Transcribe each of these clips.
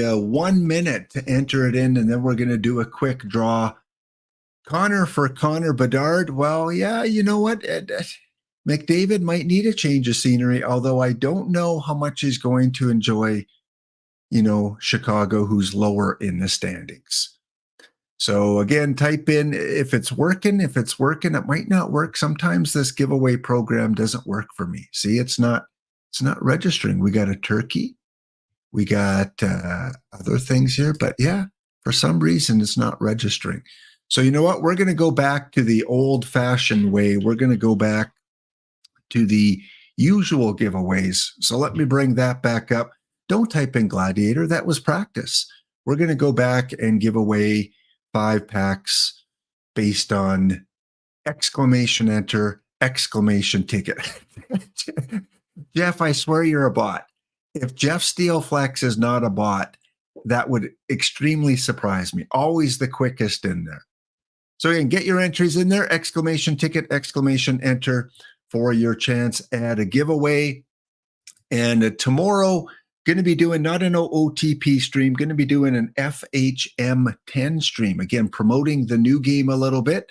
1 minute to enter it in, and then we're going to do a quick draw. Connor for Connor Bedard. Well, yeah, you know what? McDavid might need a change of scenery, although I don't know how much he's going to enjoy, Chicago, who's lower in the standings. So again, type in if it's working. If it's working, it might not work. Sometimes this giveaway program doesn't work for me. See, it's not registering. We got a turkey. We got other things here, but yeah, for some reason, it's not registering. So you know what? We're going to go back to the old-fashioned way. We're going to go back to the usual giveaways. So let me bring that back up. Don't type in Gladiator. That was practice. We're going to go back and give away 5 packs based on exclamation enter, exclamation ticket. Jeff, I swear you're a bot. If Jeff Steelflex is not a bot, that would extremely surprise me. Always the quickest in there. So you can get your entries in there, exclamation ticket, exclamation enter for your chance at a giveaway. And tomorrow, going to be doing not an OOTP stream, going to be doing an FHM10 stream. Again, promoting the new game a little bit.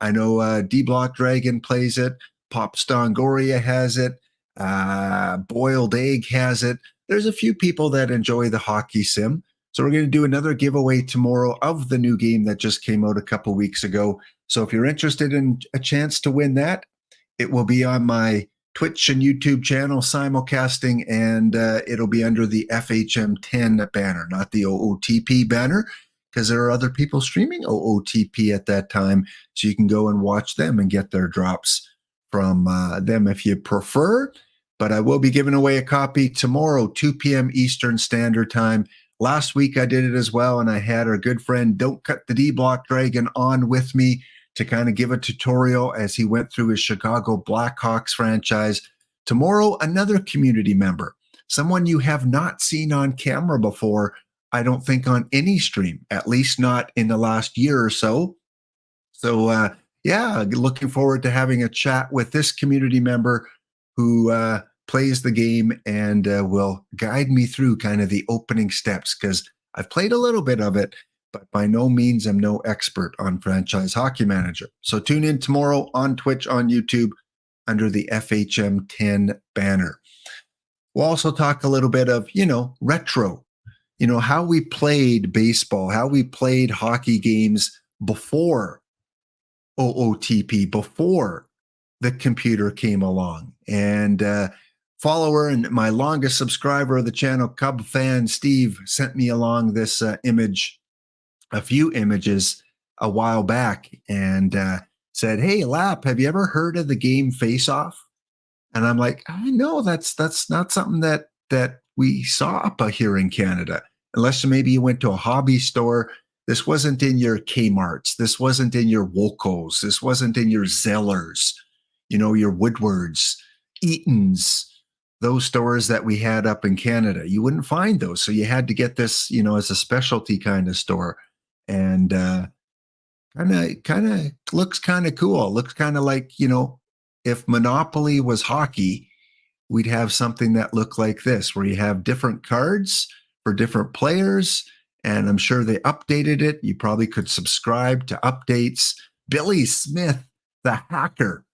I know D-Block Dragon plays it. Pop Stongoria has it. Boiled Egg has it. There's a few people that enjoy the hockey sim. So we're going to do another giveaway tomorrow of the new game that just came out a couple weeks ago. So if you're interested in a chance to win that, it will be on my Twitch and YouTube channel simulcasting, and it'll be under the FHM10 banner, not the OOTP banner, because there are other people streaming OOTP at that time. So you can go and watch them and get their drops from them if you prefer. But I will be giving away a copy tomorrow, 2 p.m. Eastern Standard Time. Last week I did it as well, and I had our good friend Don't Cut the D-Block Dragon on with me to kind of give a tutorial as he went through his Chicago Blackhawks franchise. Tomorrow, another community member, someone you have not seen on camera before, I don't think on any stream, at least not in the last year or so. So, yeah, looking forward to having a chat with this community member who plays the game and will guide me through kind of the opening steps, because I've played a little bit of it, but by no means am no expert on Franchise Hockey Manager. So tune in tomorrow on Twitch, on YouTube, under the FHM10 banner. We'll also talk a little bit of, retro, how we played baseball, how we played hockey games before OOTP, before the computer came along. And follower and my longest subscriber of the channel, Cub fan Steve, sent me along this image, a few images a while back, and said, "Hey, Lap, have you ever heard of the game Face Off?" And I'm like, I know that's not something that we saw up here in Canada, unless maybe you went to a hobby store. This wasn't in your Kmarts. This wasn't in your Wokos. This wasn't in your Zellers, your Woodwards, Eatons, those stores that we had up in Canada. You wouldn't find those. So you had to get this, as a specialty kind of store. And kind of looks kind of cool. Looks kind of like, if Monopoly was hockey, we'd have something that looked like this, where you have different cards for different players. And I'm sure they updated it. You probably could subscribe to updates. Billy Smith, the hacker.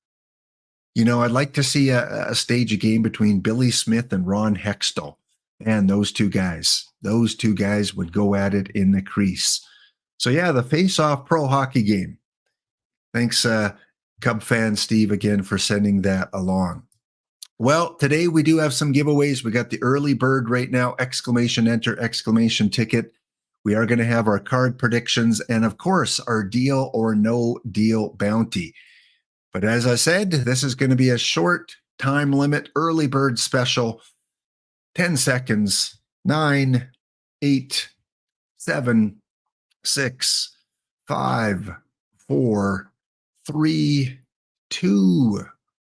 I'd like to see a stage a game between Billy Smith and Ron Hextall. And those two guys would go at it in the crease. So yeah, the Face-Off Pro Hockey game. Thanks, Cub fan Steve, again for sending that along. Well, today we do have some giveaways. We got the early bird right now, exclamation enter, exclamation ticket. We are going to have our card predictions and, of course, our deal or no deal bounty. But as I said, this is going to be a short time limit early bird special. 10 seconds. 9, 8, 7, 6, 5, 4, 3, 2,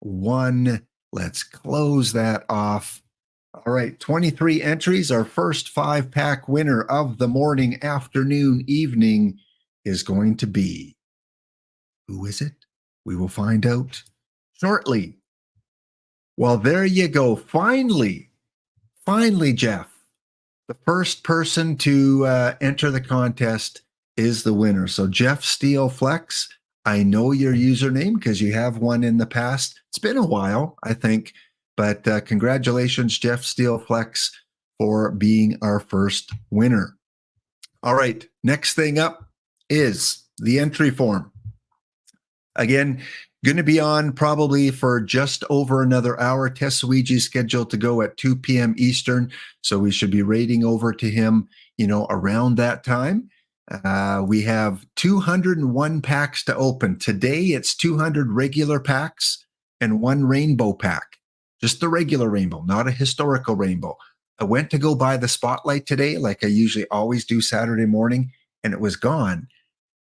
1. Let's close that off. All right, 23 entries. Our first 5-pack winner of the morning, afternoon, evening is going to be. Who is it? We will find out shortly. Well, there you go. Finally, Jeff. The first person to enter the contest is the winner. So Jeff Steele Flex, I know your username because you have one in the past. It's been a while, I think, but congratulations, Jeff Steele Flex, for being our first winner. All right, next thing up is the entry form. Again, going to be on probably for just over another hour. Tesuiji is scheduled to go at 2 p.m. Eastern, so we should be raiding over to him, around that time. We have 201 packs to open. Today, it's 200 regular packs and one rainbow pack. Just the regular rainbow, not a historical rainbow. I went to go buy the Spotlight today, like I usually always do Saturday morning, and it was gone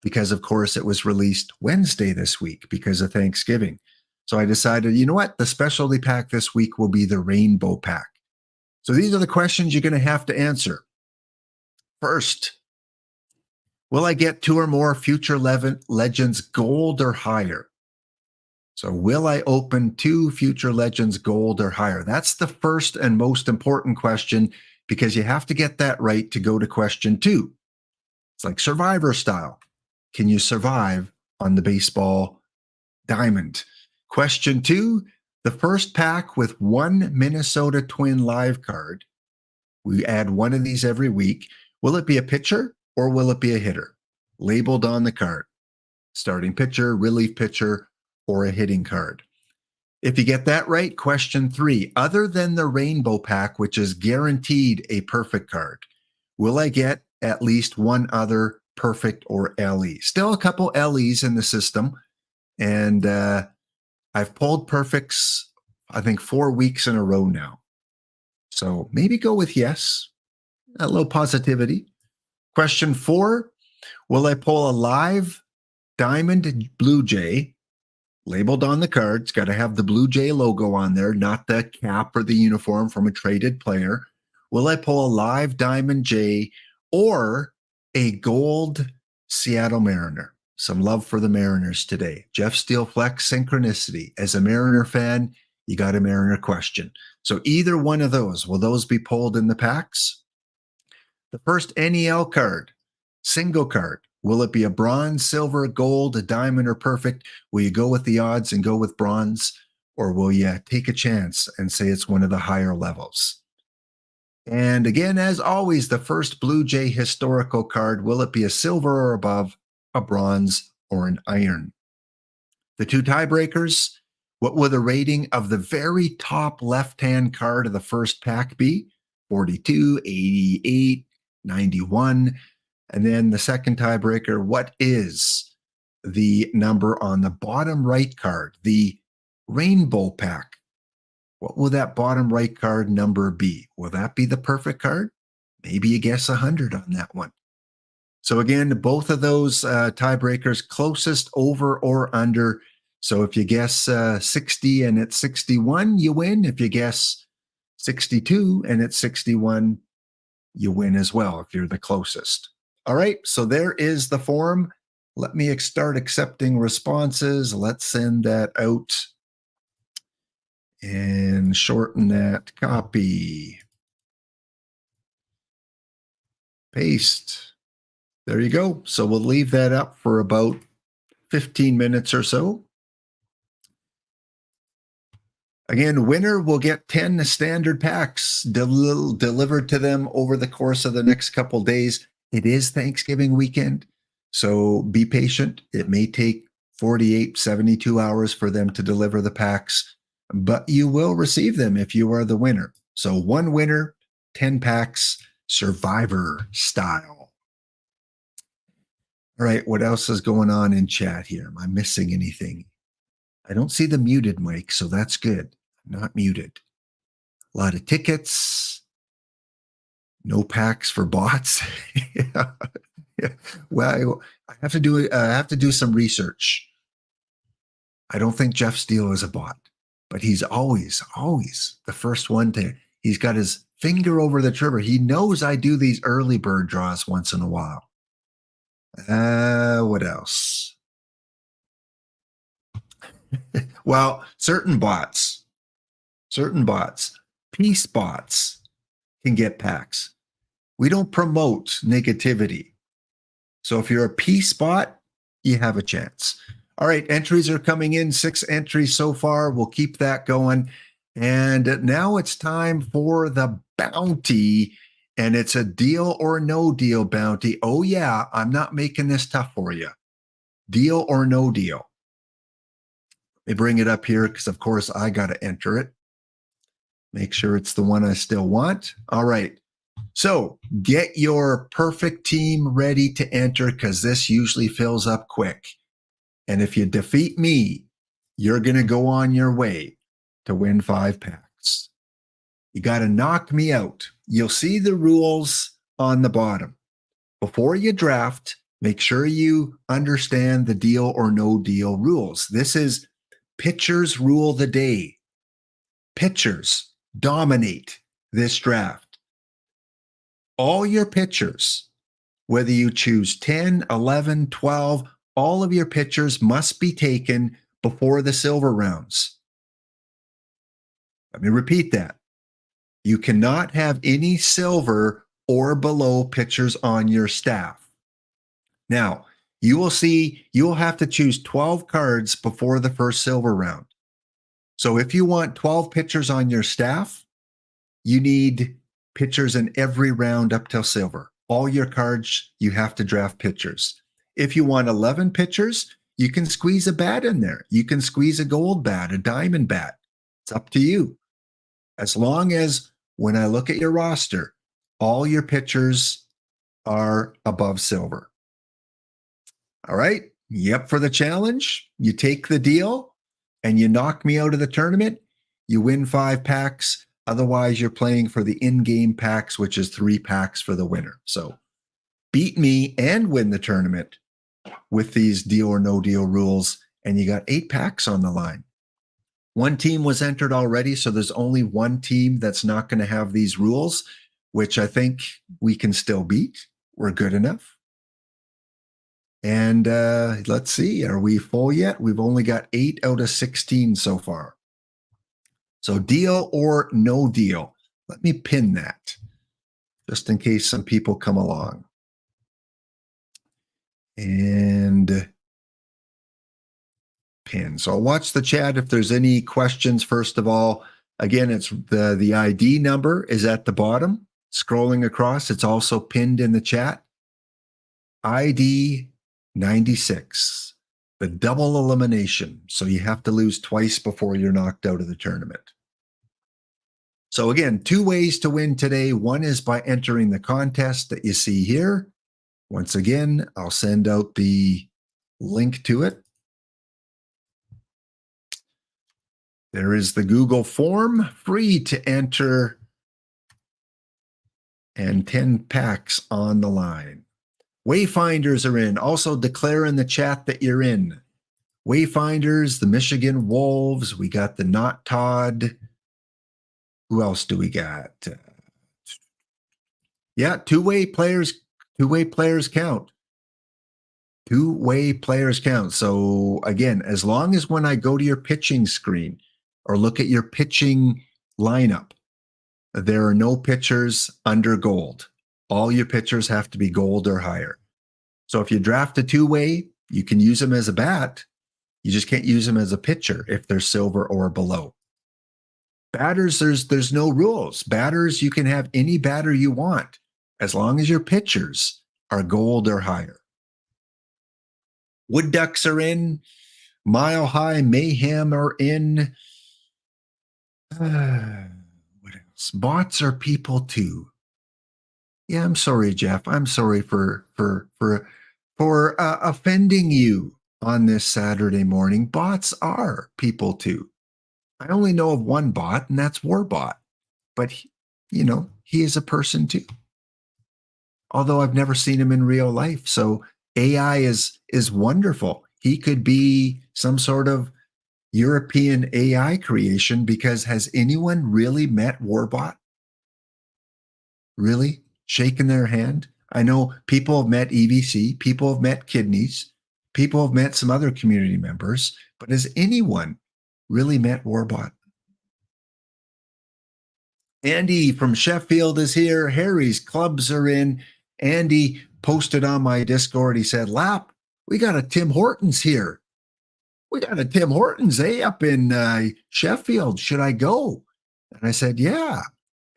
because, of course, it was released Wednesday this week because of Thanksgiving. So I decided, you know what? The specialty pack this week will be the rainbow pack. So these are the questions you're going to have to answer. First, will I get 2 or more Future Legends Gold or higher? So will I open 2 Future Legends Gold or higher? That's the first and most important question because you have to get that right to go to question 2. It's like Survivor style. Can you survive on the baseball diamond? Question 2, the first pack with 1 Minnesota Twin live card. We add one of these every week. Will it be a pitcher or will it be a hitter? Labeled on the card. Starting pitcher, relief pitcher, or a hitting card. If you get that right, question 3, other than the rainbow pack, which is guaranteed a perfect card, will I get at least one other perfect or LE? Still a couple LEs in the system. And I've pulled perfects, I think, 4 weeks in a row now. So maybe go with yes. A little positivity. Question 4, will I pull a live diamond Blue Jay labeled on the card? It's got to have the Blue Jay logo on there, not the cap or the uniform from a traded player. Will I pull a live diamond Jay or a gold Seattle Mariner? Some love for the Mariners today. Jeff Steele Flex synchronicity. As a Mariner fan, you got a Mariner question. So either one of those, will those be pulled in the packs? The first NEL card, single card. Will it be a bronze, silver, gold, a diamond, or perfect? Will you go with the odds and go with bronze? Or will you take a chance and say it's one of the higher levels? And again, as always, the first Blue Jay historical card, will it be a silver or above, a bronze, or an iron? The 2 tiebreakers, what will the rating of the very top left-hand card of the first pack be? 42, 88, 91. And then the second tiebreaker, what is the number on the bottom right card, the rainbow pack? What will that bottom right card number be? Will that be the perfect card? Maybe you guess 100 on that one. So again, both of those tiebreakers, closest over or under. So if you guess 60 and it's 61, you win. If you guess 62 and it's 61, you win as well if you're the closest. All right, so there is the form. Let me start accepting responses. Let's send that out and shorten that. Copy. Paste. There you go. So we'll leave that up for about 15 minutes or so. Again, winner will get 10 standard packs delivered to them over the course of the next couple days. It is Thanksgiving weekend, so be patient. It may take 48, 72 hours for them to deliver the packs, but you will receive them if you are the winner. So 1 winner, 10 packs, Survivor style. All right, what else is going on in chat here? Am I missing anything? I don't see the muted mic, so that's good. I'm not muted. A lot of tickets. No packs for bots. Yeah. Yeah. Well, I have to do some research. I don't think Jeff Steele is a bot, but he's always the first one to. He's got his finger over the trigger. He knows I do these early bird draws once in a while. What else? Well, certain bots, peace bots can get packs. We don't promote negativity. So if you're a P spot, you have a chance. All right, entries are coming in, 6 entries so far. We'll keep that going. And now it's time for the bounty, and it's a deal or no deal bounty. Oh, yeah, I'm not making this tough for you. Deal or no deal. Let me bring it up here because, of course, I got to enter it. Make sure it's the one I still want. All right. So get your perfect team ready to enter because this usually fills up quick. And if you defeat me, you're going to go on your way to win 5 packs. You got to knock me out. You'll see the rules on the bottom. Before you draft, make sure you understand the deal or no deal rules. This is pitchers rule the day. Pitchers dominate this draft. All your pitchers, whether you choose 10, 11, 12, all of your pitchers must be taken before the silver rounds. Let me repeat that. You cannot have any silver or below pitchers on your staff. Now, you will see you'll have to choose 12 cards before the first silver round. So if you want 12 pitchers on your staff, you need pitchers in every round up till silver. All your cards, you have to draft pitchers. If you want 11 pitchers, you can squeeze a bat in there. You can squeeze a gold bat, a diamond bat. It's up to you. As long as when I look at your roster, all your pitchers are above silver. All right. You up for the challenge? You take the deal and you knock me out of the tournament. You win 5 packs. Otherwise, you're playing for the in-game packs, which is 3 packs for the winner. So beat me and win the tournament with these deal or no deal rules. And you got 8 packs on the line. One team was entered already, so there's only one team that's not going to have these rules, which I think we can still beat. We're good enough. And let's see, are we full yet? We've only got 8 out of 16 so far. So deal or no deal. Let me pin that just in case some people come along. And pin. So I'll watch the chat if there's any questions. First of all, again, it's the ID number is at the bottom. Scrolling across, it's also pinned in the chat. ID 96, the double elimination. So you have to lose twice before you're knocked out of the tournament. So again, 2 ways to win today. One is by entering the contest that you see here. Once again, I'll send out the link to it. There is the Google form, free to enter, and 10 packs on the line. Wayfinders are in. Also declare in the chat that you're in. Wayfinders, the Michigan Wolves. We got the Not Todd. Who else do we got? Yeah, two-way players count. Two-way players count. So again, as long as when I go to your pitching screen or look at your pitching lineup, there are no pitchers under gold. All your pitchers have to be gold or higher. So if you draft a two-way, you can use them as a bat. You just can't use them as a pitcher if they're silver or below. Batters, there's no rules. Batters, you can have any batter you want as long as your pitchers are gold or higher. Wood Ducks are in. Mile High Mayhem are in. What else? Bots are people too. Yeah, I'm sorry, Jeff. I'm sorry for offending you on this Saturday morning. Bots are people too. I only know of one bot, and that's Warbot. But he is a person too. Although I've never seen him in real life, so AI is wonderful. He could be some sort of European AI creation, because has anyone really met Warbot? Really? Shaken their hand? I know people have met EVC, people have met Kidneys, people have met some other community members, but has anyone really met Warbot? Andy from Sheffield is here. Harry's clubs are in. Andy posted on my Discord. He said, Lap, we got a Tim Hortons here. We got a Tim Hortons, up in Sheffield. Should I go? And I said, yeah.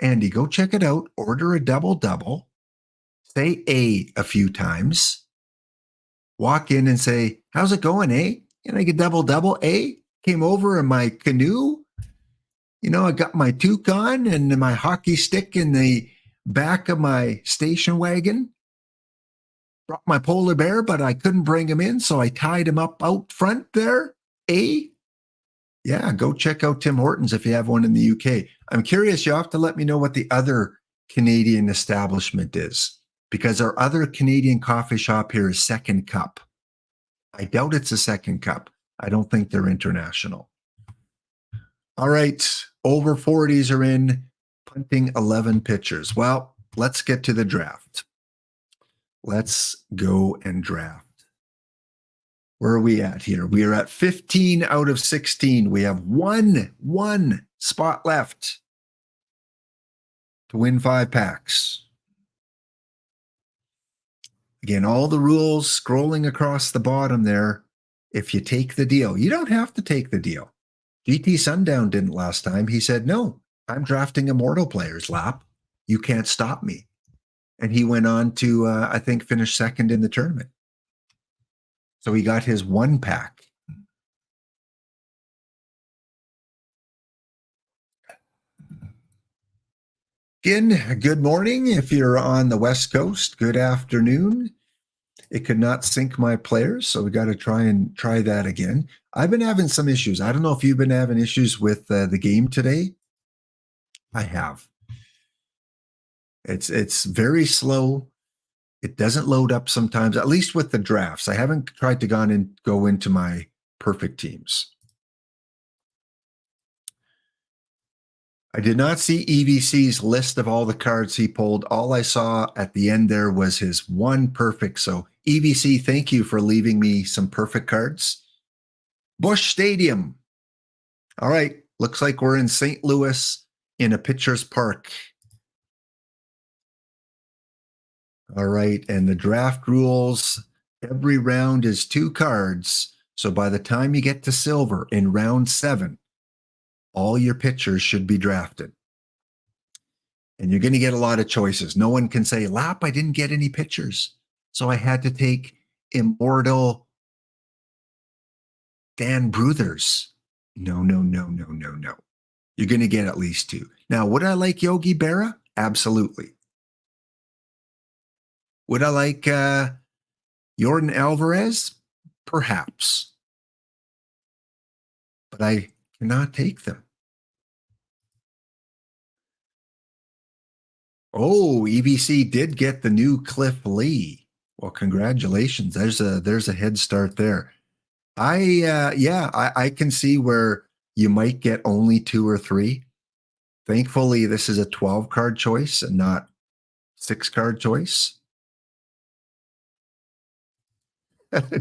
Andy, go check it out. Order a double-double. Say a few times. Walk in and say, how's it going, Can I get double-double, Came over in my canoe. I got my toque on and my hockey stick in the back of my station wagon. Brought my polar bear, but I couldn't bring him in, so I tied him up out front there. Yeah, go check out Tim Hortons if you have one in the UK. I'm curious, you have to let me know what the other Canadian establishment is, because our other Canadian coffee shop here is Second Cup. I doubt it's a Second Cup. I don't think they're international. All right, over 40s are in, punting 11 pitchers. Well, let's get to the draft. Let's go and draft. Where are we at here? We are at 15 out of 16. We have one spot left to win 5 packs. Again, all the rules scrolling across the bottom there. If you take the deal, you don't have to take the deal. GT Sundown didn't last time. He said, no, I'm drafting Immortal players, Lap. You can't stop me. And he went on to, I think, finish second in the tournament. So he got his 1 pack. Again, good morning. If you're on the West Coast, good afternoon. It could not sync my players, so we got to try that again. I've been having some issues. I don't know if you've been having issues with the game today. I have. It's very slow. It doesn't load up sometimes, at least with the drafts. I haven't tried to go into my perfect teams. I did not see EVC's list of all the cards he pulled. All I saw at the end there was his 1 perfect. So EVC, thank you for leaving me some perfect cards. Busch Stadium. All right. Looks like we're in St. Louis in a pitcher's park. All right. And the draft rules, every round is 2 cards. So by the time you get to silver in round 7, all your pitchers should be drafted. And you're going to get a lot of choices. No one can say, Lap, I didn't get any pitchers. So I had to take Immortal Dan Bruthers. No. You're going to get at least 2. Now, would I like Yogi Berra? Absolutely. Would I like Jordan Alvarez? Perhaps. But I cannot take them. Oh, EBC did get the new Cliff Lee. Well, congratulations. There's a head start there. I can see where you might get only 2 or 3. Thankfully, this is a 12-card choice and not 6-card choice.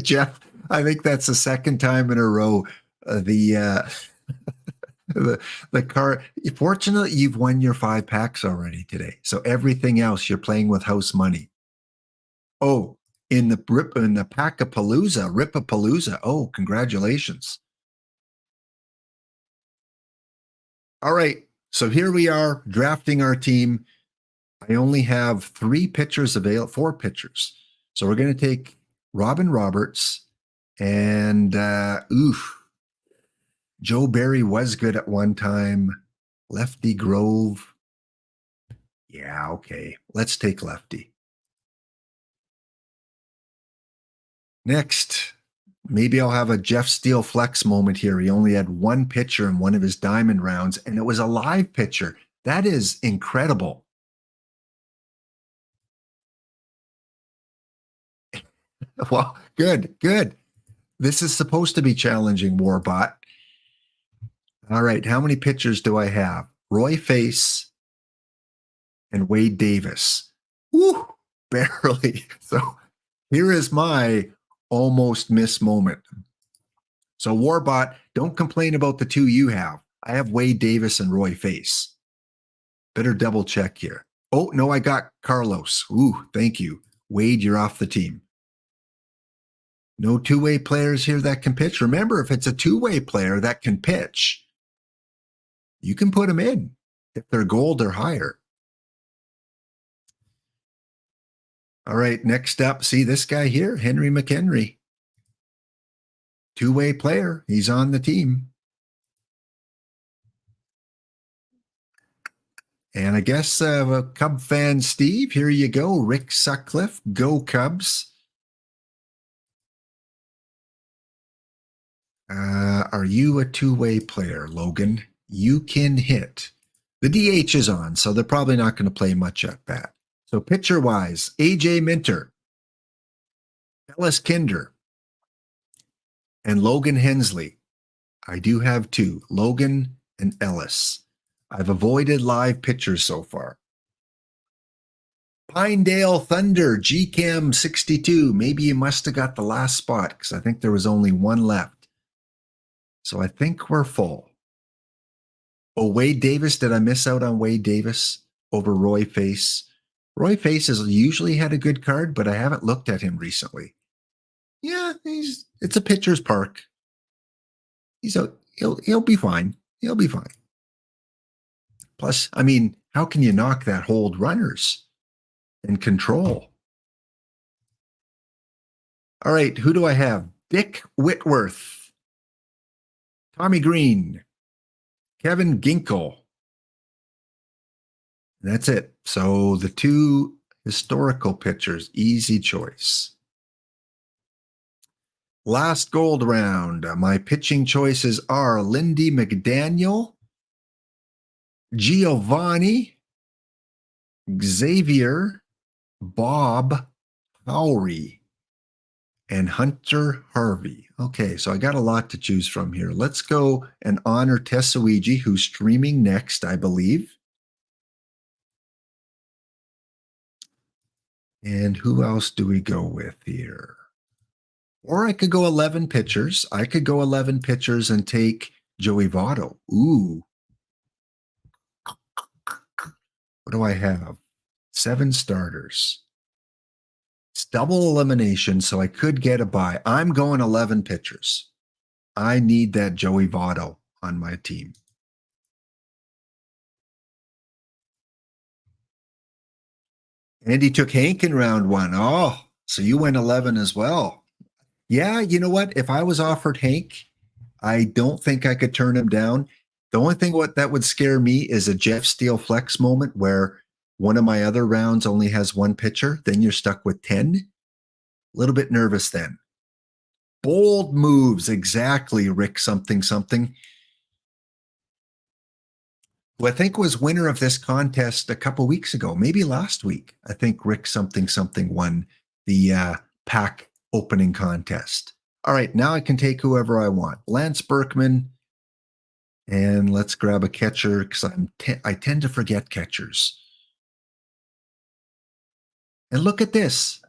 Jeff, I think that's the second time in a row the card. Fortunately, you've won your 5 packs already today. So everything else you're playing with house money. Oh, in the Pack-a-Palooza, Rip-a-Palooza. Oh, congratulations. All right. So here we are drafting our team. I only have 3 pitchers available, 4 pitchers. So we're going to take Robin Roberts and Joe Barry was good at one time. Lefty Grove. Yeah, okay. Let's take Lefty. Next, maybe I'll have a Jeff Steele flex moment here. He only had 1 pitcher in one of his diamond rounds, and it was a live pitcher. That is incredible. Well, good. This is supposed to be challenging, Warbot. All right, how many pitchers do I have? Roy Face and Wade Davis. Woo, barely. So here is my almost miss moment. So Warbot, don't complain about the 2 you have. I have Wade Davis and Roy Face. Better double check here. Oh, no, I got Carlos. Ooh, thank you. Wade, you're off the team. No two-way players here that can pitch. Remember, if it's a two-way player that can pitch, you can put them in if they're gold or higher. All right, next up, see this guy here, Henry McHenry. Two-way player. He's on the team. And I guess Cub fan Steve, here you go. Rick Sutcliffe, go Cubs. Are you a two-way player, Logan? You can hit. The DH is on, so they're probably not going to play much at bat. So pitcher-wise, AJ Minter, Ellis Kinder, and Logan Hensley. I do have two, Logan and Ellis. I've avoided live pitchers so far. Pinedale Thunder, GCAM 62. Maybe you must have got the last spot because I think there was only one left. So I think we're full. Oh, Wade Davis. Did I miss out on Wade Davis over Roy Face? Roy Face has usually had a good card, but I haven't looked at him recently. Yeah, it's a pitcher's park. He'll be fine. He'll be fine. Plus, I mean, how can you knock that hold runners and control? All right, who do I have? Dick Whitworth, Tommy Green, Kevin Ginkel. That's it. So the two historical pitchers, easy choice. Last gold round. My pitching choices are Lindy McDaniel, Giovanni, Xavier, Bob Howry, and Hunter Harvey. Okay, so I got a lot to choose from here. Let's go and honor Tessuigi, who's streaming next, I believe. And who else do we go with here? Or I could go 11 pitchers. I could go 11 pitchers and take Joey Votto. Ooh. What do I have? 7 starters. It's double elimination, so I could get a bye. I'm going 11 pitchers. I need that Joey Votto on my team. Andy took Hank in round 1. Oh, so you went 11 as well. Yeah, you know what? If I was offered Hank, I don't think I could turn him down. The only thing that would scare me is a Jeff Steele flex moment where one of my other rounds only has one pitcher. Then you're stuck with 10. A little bit nervous then. Bold moves, exactly, Rick something. Who I think was winner of this contest a couple weeks ago, maybe last week. I think Rick something won the pack opening contest. All right, now I can take whoever I want. Lance Berkman, and let's grab a catcher because I tend to forget catchers. And look at this.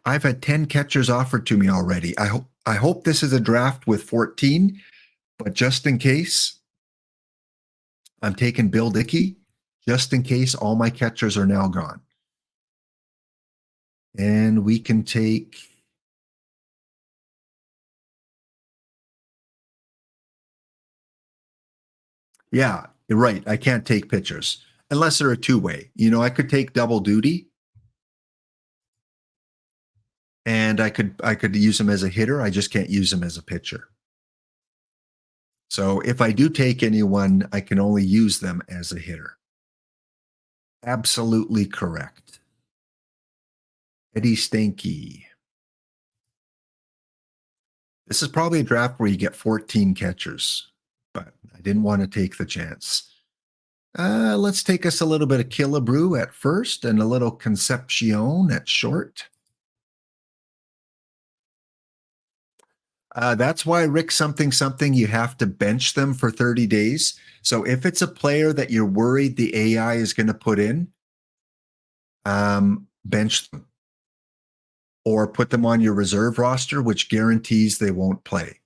I've had 10 catchers offered to me already. I hope this is a draft with 14, but just in case, I'm taking Bill Dickey, just in case all my catchers are now gone. And we can take... Yeah, you're right. I can't take pitchers unless they're a two-way. You know, I could take double duty. And I could use him as a hitter. I just can't use him as a pitcher. So if I do take anyone, I can only use them as a hitter. Absolutely correct. Eddie Stanky. This is probably a draft where you get 14 catchers, but I didn't want to take the chance. Let's take us a little bit of Killebrew at first and a little Concepcion at short. That's why Rick something, you have to bench them for 30 days. So if it's a player that you're worried the AI is going to put in, bench them or put them on your reserve roster, which guarantees they won't play.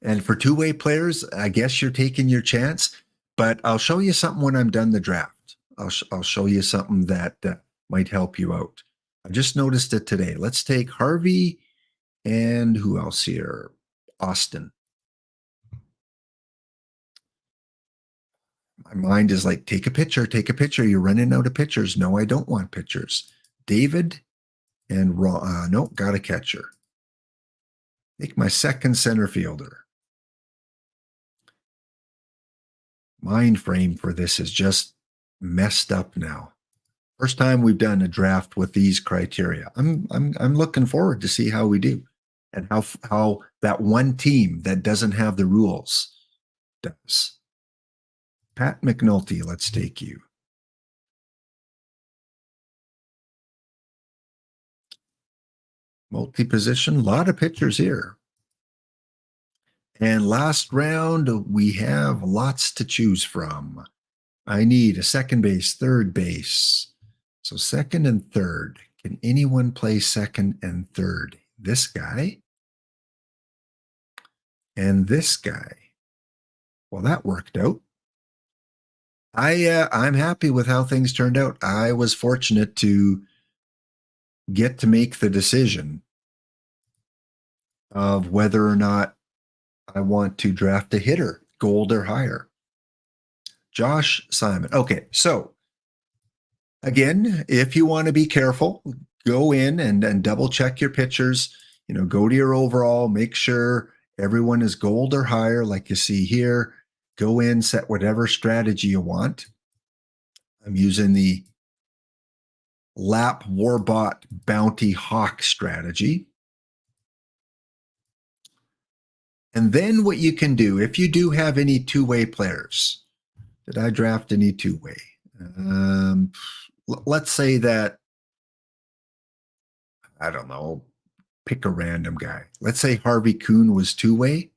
And for two-way players, I guess you're taking your chance. But I'll show you something when I'm done the draft. I'll show you something that might help you out. I just noticed it today. Let's take Harvey and who else here? Austin. My mind is like, take a picture, take a picture. You're running out of pictures. No, I don't want pictures. David and no, got a catcher. Make my second center fielder. Mind frame for this is just messed up now. First time we've done a draft with these criteria. I'm looking forward to see how we do, and how that one team that doesn't have the rules does. Pat McNulty, let's take you. Multi-position, a lot of pitchers here. And last round, we have lots to choose from. I need a second base, third base. So second and third. Can anyone play second and third? This guy and this guy. Well, that worked out. I'm happy with how things turned out. I was fortunate to get to make the decision of whether or not I want to draft a hitter, gold or higher. Josh Simon. Okay, so again, if you want to be careful, go in and double check your pitchers. Go to your overall, make sure everyone is gold or higher, like you see here. Go in, set whatever strategy you want. I'm using the Lap Warbot Bounty Hawk strategy. And then what you can do, if you do have any two-way players, did I draft any two-way? Let's say that, I don't know, pick a random guy. Let's say Harvey Kuhn was two-way.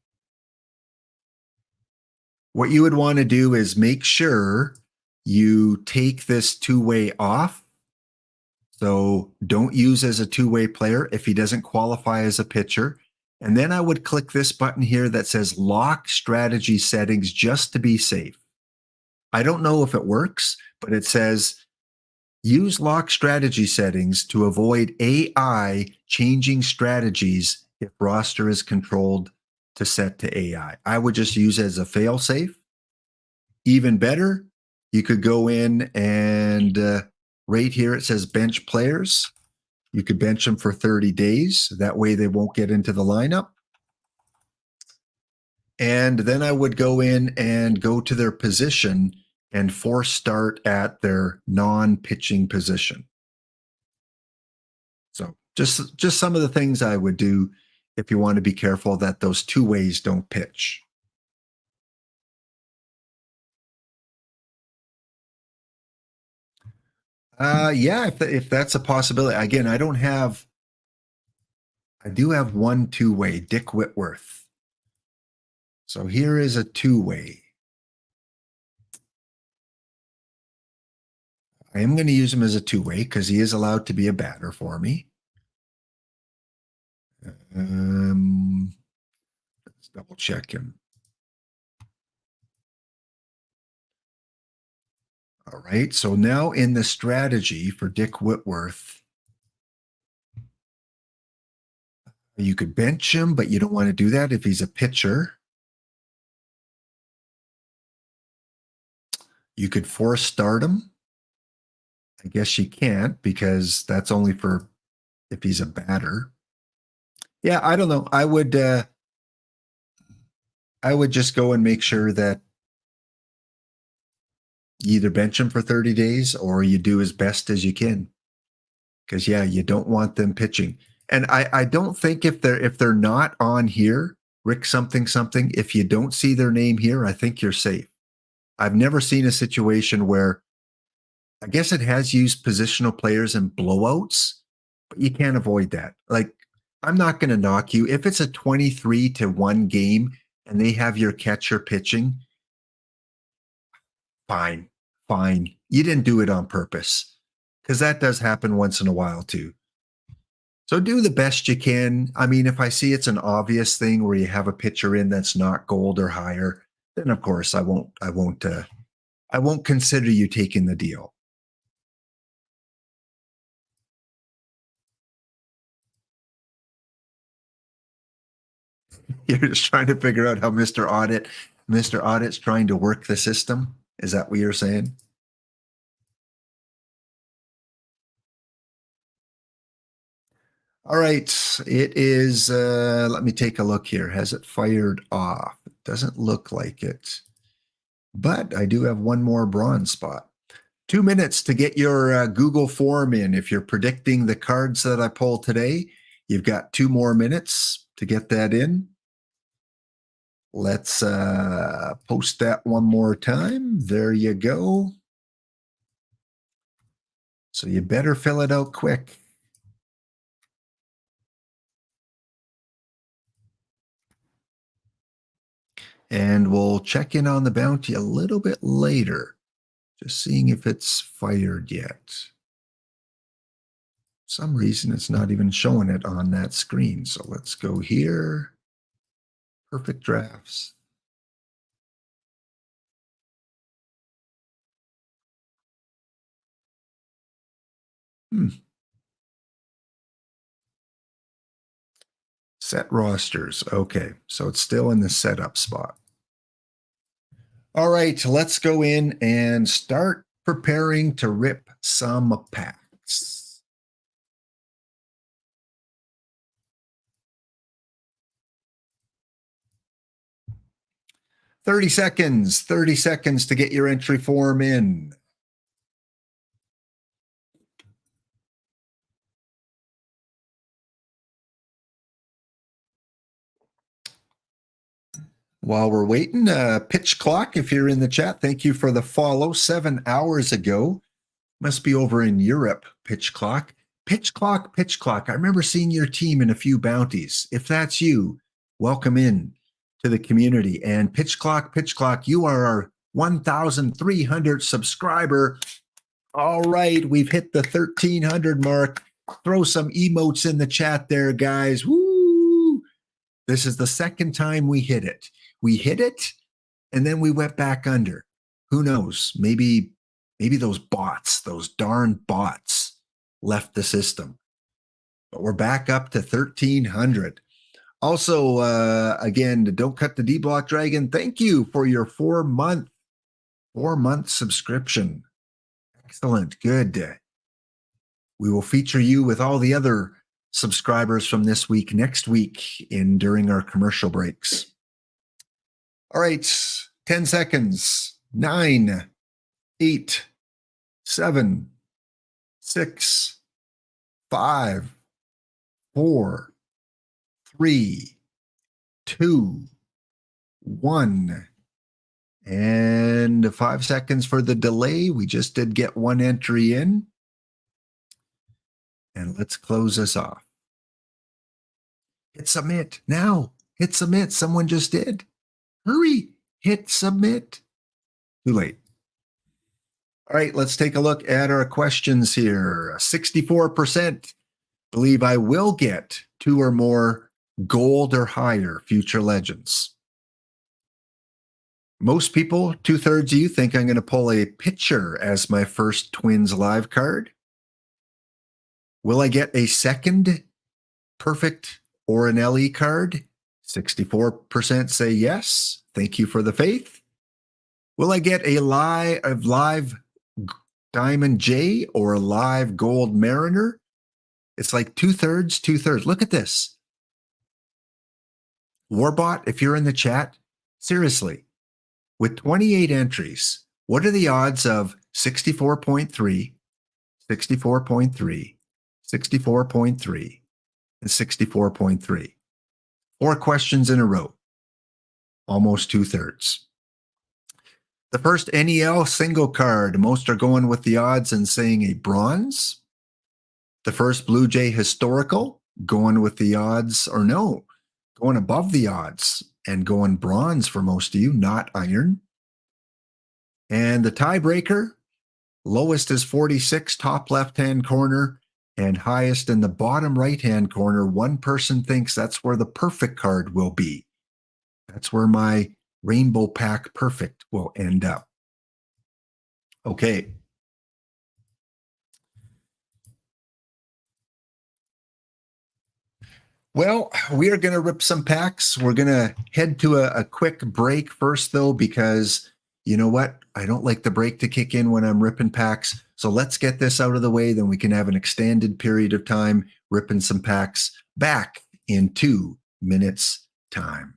What you would want to do is make sure you take this two-way off. So don't use as a two-way player if he doesn't qualify as a pitcher. And then I would click this button here that says lock strategy settings just to be safe. I don't know if it works, but it says use lock strategy settings to avoid AI changing strategies if roster is controlled to set to AI. I would just use it as a fail safe. Even better, you could go in and right here it says bench players. You could bench them for 30 days. That way they won't get into the lineup. And then I would go in and go to their position and force start at their non-pitching position. So just some of the things I would do if you want to be careful that those two ways don't pitch. Yeah, if that's a possibility. Again, I do have one two-way, Dick Whitworth. So here is a two-way. I am going to use him as a two-way because he is allowed to be a batter for me. Let's double check him. All right, so now in the strategy for Dick Whitworth, you could bench him, but you don't want to do that if he's a pitcher. You could force start him. I guess you can't because that's only for if he's a batter. Yeah, I don't know. I would just go and make sure that you either bench him for 30 days or you do as best as you can. Because yeah, you don't want them pitching. And I don't think if they're not on here, Rick something, if you don't see their name here, I think you're safe. I've never seen a situation where, I guess it has used positional players in blowouts, but you can't avoid that. Like, I'm not going to knock you. If it's a 23-1 game and they have your catcher pitching, fine. You didn't do it on purpose, because that does happen once in a while too. So do the best you can. I mean, if I see it's an obvious thing where you have a pitcher in that's not gold or higher, then of course I won't consider you taking the deal. You're just trying to figure out how Mr. Audit's trying to work the system. Is that what you're saying? All right. It is, let me take a look here. Has it fired off? It doesn't look like it. But I do have one more bronze spot. 2 minutes to get your Google form in. If you're predicting the cards that I pull today, you've got 2 more minutes to get that in. Let's post that one more time. There you go. So you better fill it out quick. And we'll check in on the bounty a little bit later. Just seeing if it's fired yet. For some reason, it's not even showing it on that screen. So let's go here. Perfect drafts. Set rosters. Okay, so it's still in the setup spot. All right, let's go in and start preparing to rip some packs. Thirty seconds to get your entry form in. While we're waiting, Pitch Clock, if you're in the chat, thank you for the follow. 7 hours ago, must be over in Europe, Pitch Clock. Pitch Clock. I remember seeing your team in a few bounties. If that's you, welcome in to the community. And Pitch Clock, you are our 1,300 subscriber. All right, we've hit the 1,300 mark. Throw some emotes in the chat there, guys. Woo! This is the second time we hit it. We hit it, and then we went back under. Who knows? Maybe those bots, those darn bots, left the system. But we're back up to 1,300. Also, again, Don't Cut the D-Block Dragon, thank you for your 4-month subscription. Excellent. Good. We will feature you with all the other subscribers from this week next week during our commercial breaks. All right, 10 seconds. 9, 8, 7, 6, 5, 4, 3, 2, 1. And 5 seconds for the delay. We just did get one entry in. And let's close this off. Hit submit now. Hit submit. Someone just did. Hurry. Hit submit. Too late. All right, let's take a look at our questions here. 64% believe I will get 2 or more gold or higher future legends. Most people, 2/3 of you, think I'm going to pull a pitcher as my first Twins live card. Will I get a second perfect or an LE card? 64% say yes. Thank you for the faith. Will I get a live Diamond J or a live Gold Mariner? It's like 2/3. Look at this. Warbot, if you're in the chat, seriously, with 28 entries, what are the odds of 64.3, 64.3, 64.3, and 64.3? 4 questions in a row. Almost 2/3. The first NEL single card, most are going with the odds and saying a bronze. The first Blue Jay historical, going with the odds, or no, going above the odds and going bronze for most of you, not iron. And the tiebreaker, lowest is 46, top left-hand corner, and highest in the bottom right-hand corner. One person thinks that's where the perfect card will be. That's where my rainbow pack perfect will end up. Okay. Well, we are going to rip some packs. We're going to head to a quick break first, though, because you know what? I don't like the break to kick in when I'm ripping packs. So let's get this out of the way. Then we can have an extended period of time ripping some packs back in 2 minutes time.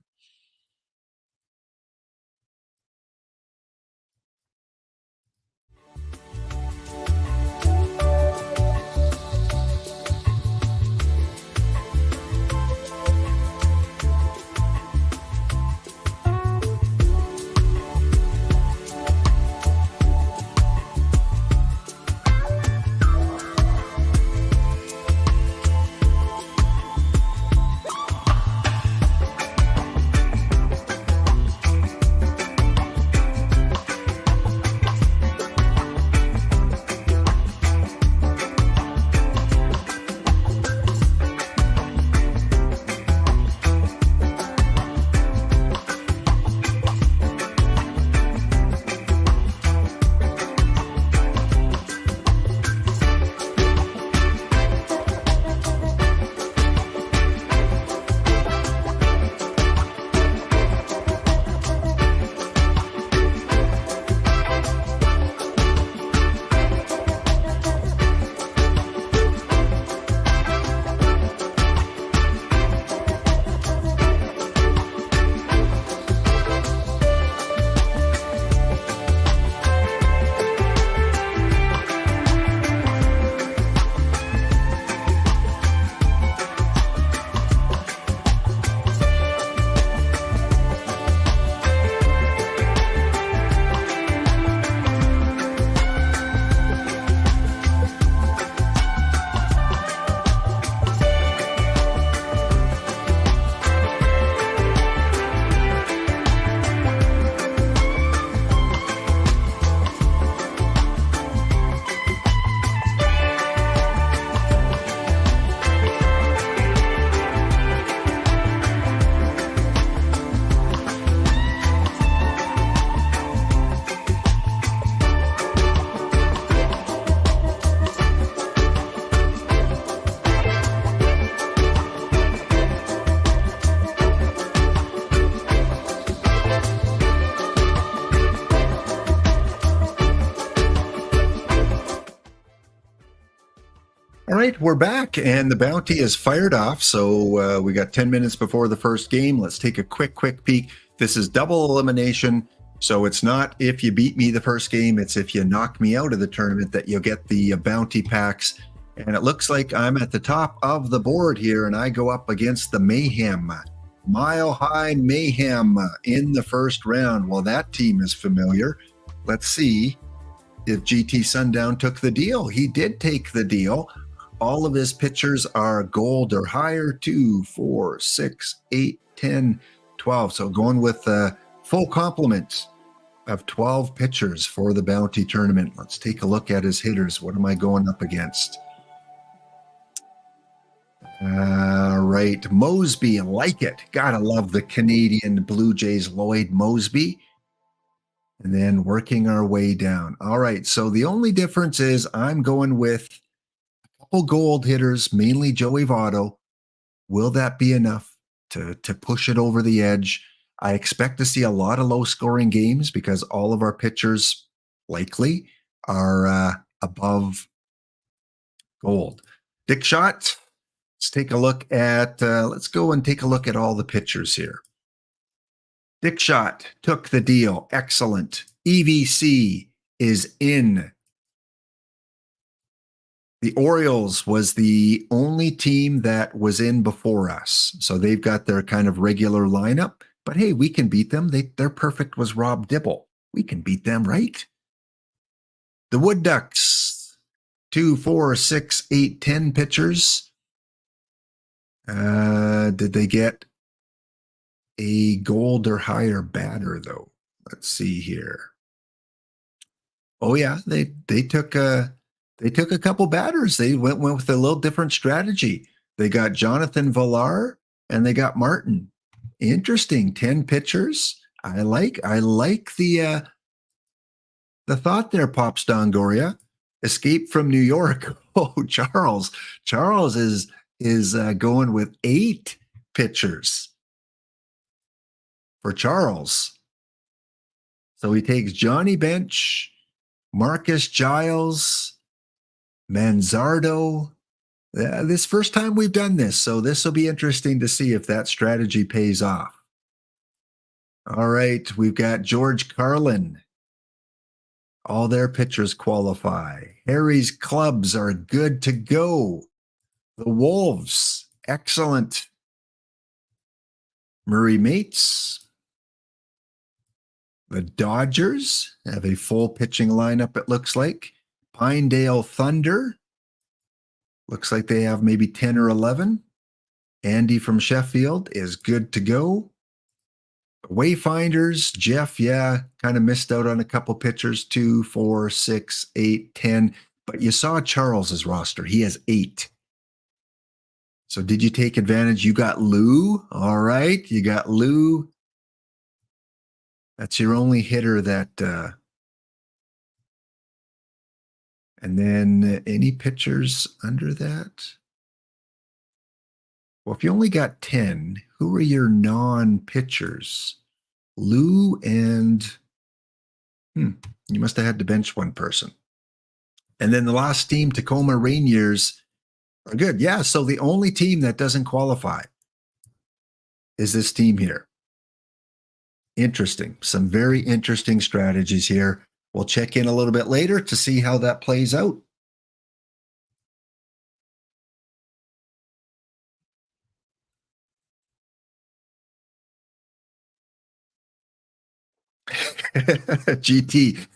All right, we're back, and the bounty is fired off. So we got 10 minutes before the first game. Let's take a quick peek. This is double elimination. So it's not if you beat me the first game, it's if you knock me out of the tournament that you'll get the bounty packs. And it looks like I'm at the top of the board here, and I go up against the Mayhem. Mile High Mayhem in the first round. Well, that team is familiar. Let's see if GT Sundown took the deal. He did take the deal. All of his pitchers are gold or higher, 2, 4, 6, 8, 10, 12. So going with full complement of 12 pitchers for the bounty tournament. Let's take a look at his hitters. What am I going up against? All right, Mosby, like it. Gotta love the Canadian Blue Jays, Lloyd Mosby. And then working our way down. All right, so the only difference is I'm going with a couple gold hitters, mainly Joey Votto. Will that be enough to push it over the edge? I expect to see a lot of low-scoring games because all of our pitchers likely are above gold. Dick Shot. Let's take a look at, let's go and take a look at all the pitchers here. Dick Shot took the deal. Excellent. EVC is in. The Orioles was the only team that was in before us. So they've got their kind of regular lineup. But hey, we can beat them. Their perfect was Rob Dibble. We can beat them, right? The Wood Ducks, 2, 4, 6, 8, 10 pitchers. Did they get a gold or higher batter though? Let's see here. Oh yeah, they took a couple batters. They went with a little different strategy. They got Jonathan Villar and they got Martin. Interesting. 10 pitchers. I like the thought there, Pops Dongoria. Escape from New York. Oh, Charles. Charles is going with 8 pitchers for Charles. So he takes Johnny Bench, Marcus Giles, Manzardo. This first time we've done this, so this will be interesting to see if that strategy pays off. All right, we've got George Carlin. All their pitchers qualify. Harry's clubs are good to go. The Wolves, excellent. Murray Mates. The Dodgers have a full pitching lineup, it looks like. Pinedale Thunder. Looks like they have maybe 10 or 11. Andy from Sheffield is good to go. Wayfinders, Jeff, kind of missed out on a couple pitchers, 2, 4, 6, 8, 10. But you saw Charles's roster. He has 8. So did you take advantage? You got Lou. All right. You got Lou. That's your only hitter that. And then any pitchers under that? Well, if you only got 10, who are your non-pitchers? Lou and you must have had to bench one person. And then the last team, Tacoma Rainiers, are good. Yeah, so the only team that doesn't qualify is this team here. Interesting. Some very interesting strategies here. We'll check in a little bit later to see how that plays out. GT.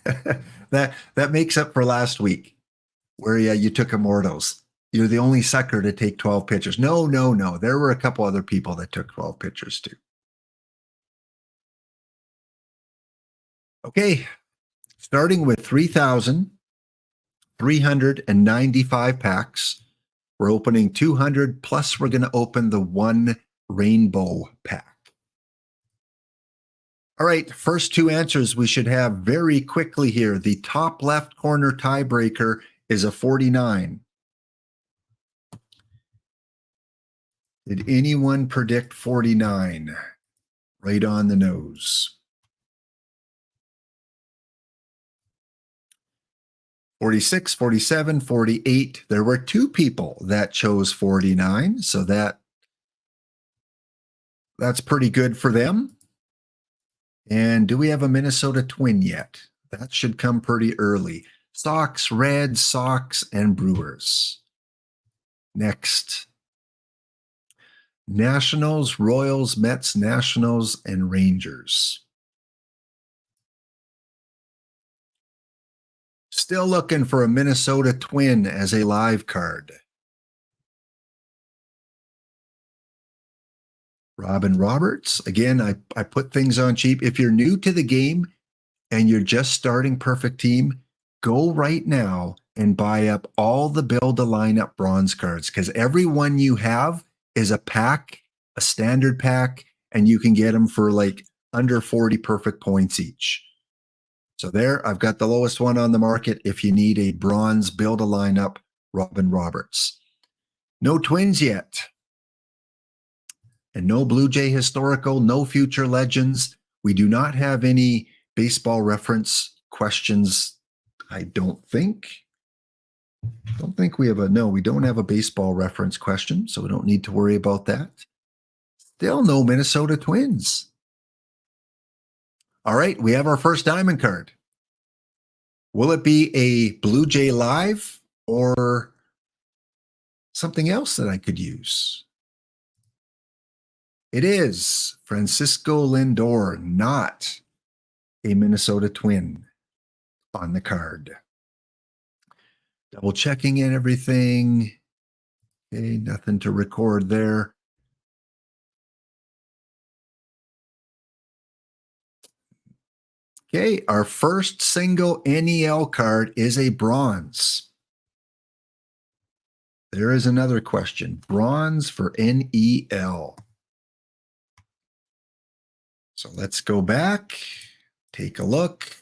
that makes up for last week where you took Immortals. You're the only sucker to take 12 pitchers. No. There were a couple other people that took 12 pitchers too. Okay. Starting with 3,395 packs. We're opening 200, plus we're going to open the 1 rainbow pack. All right, first 2 answers we should have very quickly here. The top left corner tiebreaker is a 49. Did anyone predict 49? Right on the nose. 46, 47, 48. There were 2 people that chose 49, so that's pretty good for them. And do we have a Minnesota Twin yet? That should come pretty early. Sox, Reds, Sox, and Brewers. Next. Nationals, Royals, Mets, Nationals, and Rangers. Still looking for a Minnesota Twin as a live card. Robin Roberts. Again, I put things on cheap. If you're new to the game and you're just starting Perfect Team, go right now and buy up all the Build a Lineup bronze cards, because every one you have is a pack, a standard pack, and you can get them for like under 40 perfect points each. So there, I've got the lowest one on the market if you need a bronze Build a Lineup Robin Roberts. No Twins yet. And no Blue Jay Historical, no Future Legends. We do not have any baseball reference questions, I don't think. Don't think we have we don't have a baseball reference question, so we don't need to worry about that. Still no Minnesota Twins. All right, we have our first diamond card. Will it be a Blue Jay Live or something else that I could use? It is Francisco Lindor, not a Minnesota Twin on the card. Double checking in everything. Okay, nothing to record there. Okay, our first single NEL card is a bronze. There is another question. Bronze for NEL. So let's go back, take a look.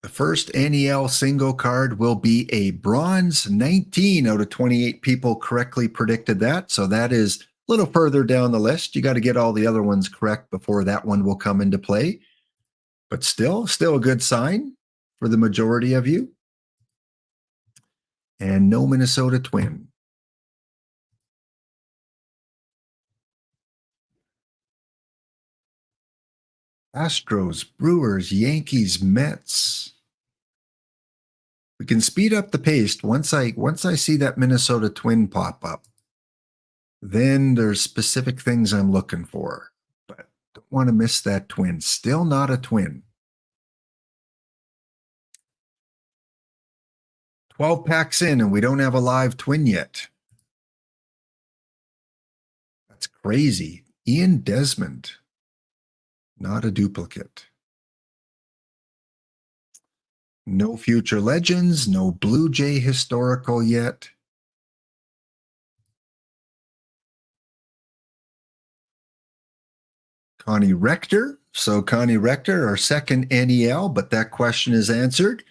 The first NEL single card will be a bronze. 19 out of 28 people correctly predicted that. So that is a little further down the list. You got to get all the other ones correct before that one will come into play. But still a good sign for the majority of you. And no Minnesota Twin. Astros, Brewers, Yankees, Mets. We can speed up the pace once I see that Minnesota Twin pop up. Then there's specific things I'm looking for, but don't want to miss that twin. Still not a twin. 12 packs in and we don't have a live twin yet. That's crazy. Ian Desmond, not a duplicate. No future legends, no Blue Jay historical yet. Connie Rector. So Connie Rector, our second NEL, but that question is answered.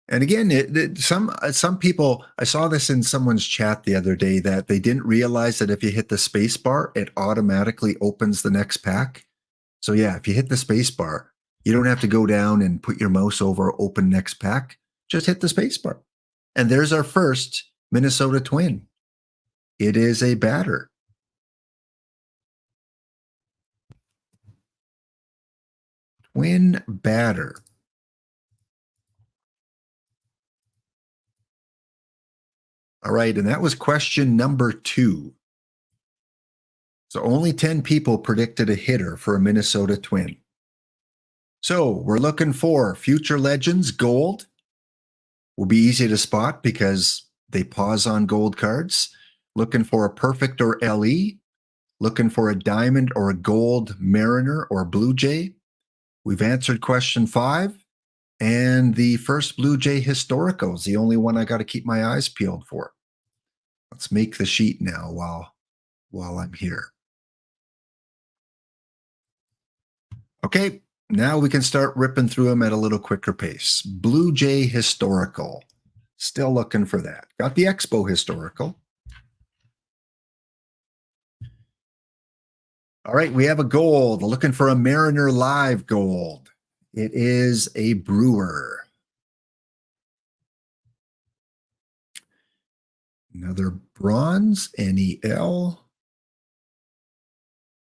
And again, some people, I saw this in someone's chat the other day that they didn't realize that if you hit the space bar, it automatically opens the next pack. So yeah, if you hit the space bar, you don't have to go down and put your mouse over open next pack. Just hit the space bar. And there's our first Minnesota Twin. It is a batter. Twin batter. All right, and that was question number 2. So only 10 people predicted a hitter for a Minnesota Twin. So we're looking for future legends, gold. Will be easy to spot because they pause on gold cards. Looking for a perfect or LE. Looking for a diamond or a gold Mariner or Blue Jay. We've answered question 5. And the first Blue Jay historical is the only one I got to keep my eyes peeled for. Let's make the sheet now while I'm here. Okay, now we can start ripping through them at a little quicker pace. Blue Jay historical. Still looking for that. Got the Expo historical. All right, we have a gold. Looking for a Mariner Live gold. It is a Brewer. Another bronze, NEL.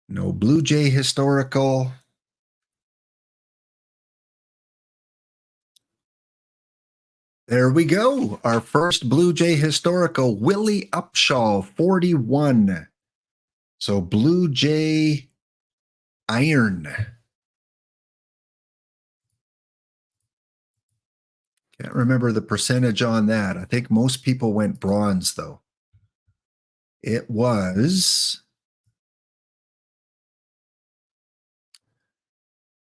No Blue Jay historical. There we go. Our first Blue Jay historical, Willie Upshaw, 41. So Blue Jay Iron. Can't remember the percentage on that. I think most people went bronze, though. It was...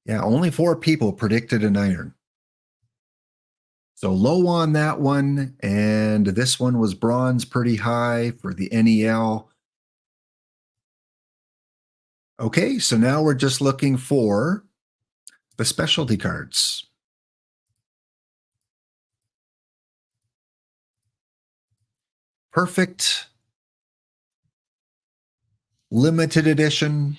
yeah, only 4 people predicted an iron. So low on that one, and this one was bronze pretty high for the NEL. Okay, so now we're just looking for the specialty cards. Perfect. Limited edition.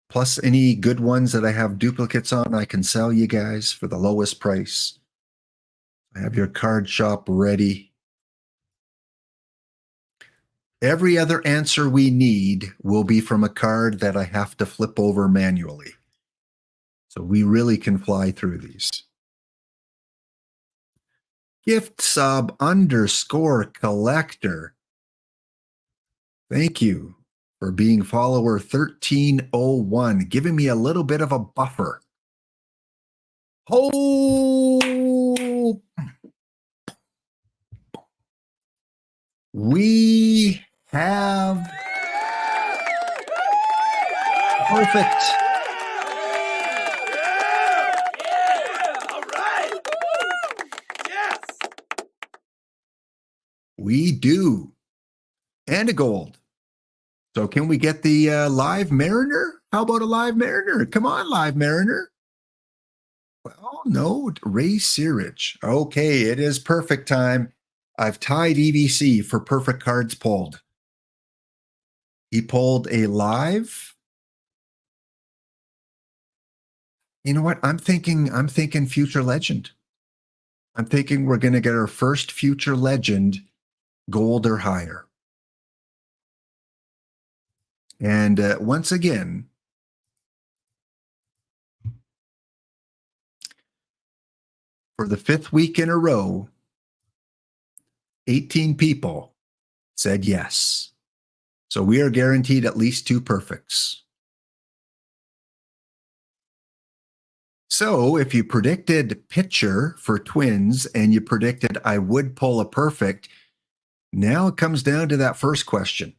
Plus any good ones that I have duplicates on, I can sell you guys for the lowest price. I have your card shop ready. Every other answer we need will be from a card that I have to flip over manually. So we really can fly through these. Gift sub _ collector. Thank you for being follower 1301, giving me a little bit of a buffer. Oh, we have perfect. We do. And a gold. So can we get the live Mariner? How about a live Mariner? Come on, live Mariner. Well, no, Ray Searage. Okay, it is perfect time. I've tied EVC for perfect cards pulled. He pulled a live. You know what? I'm thinking future legend. I'm thinking we're going to get our first future legend gold or higher. And once again, for the 5th week in a row, 18 people said yes. So we are guaranteed at least 2 perfects. So if you predicted pitcher for Twins and you predicted I would pull a perfect, now it comes down to that first question.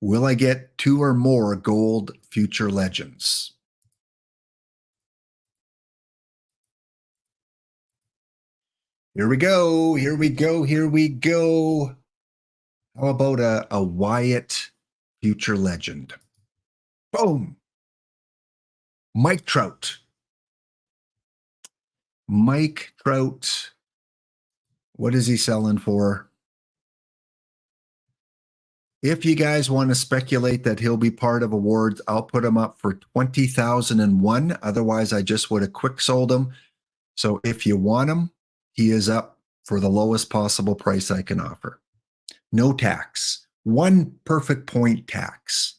Will I get 2 or more gold future legends? Here we go. Here we go. Here we go. How about a Wyatt future legend? Boom. Mike Trout. Mike Trout. What is he selling for? If you guys want to speculate that he'll be part of awards, I'll put him up for 20,001. Otherwise, I just would have quick sold him. So if you want him, he is up for the lowest possible price I can offer. No tax. 1 perfect point tax.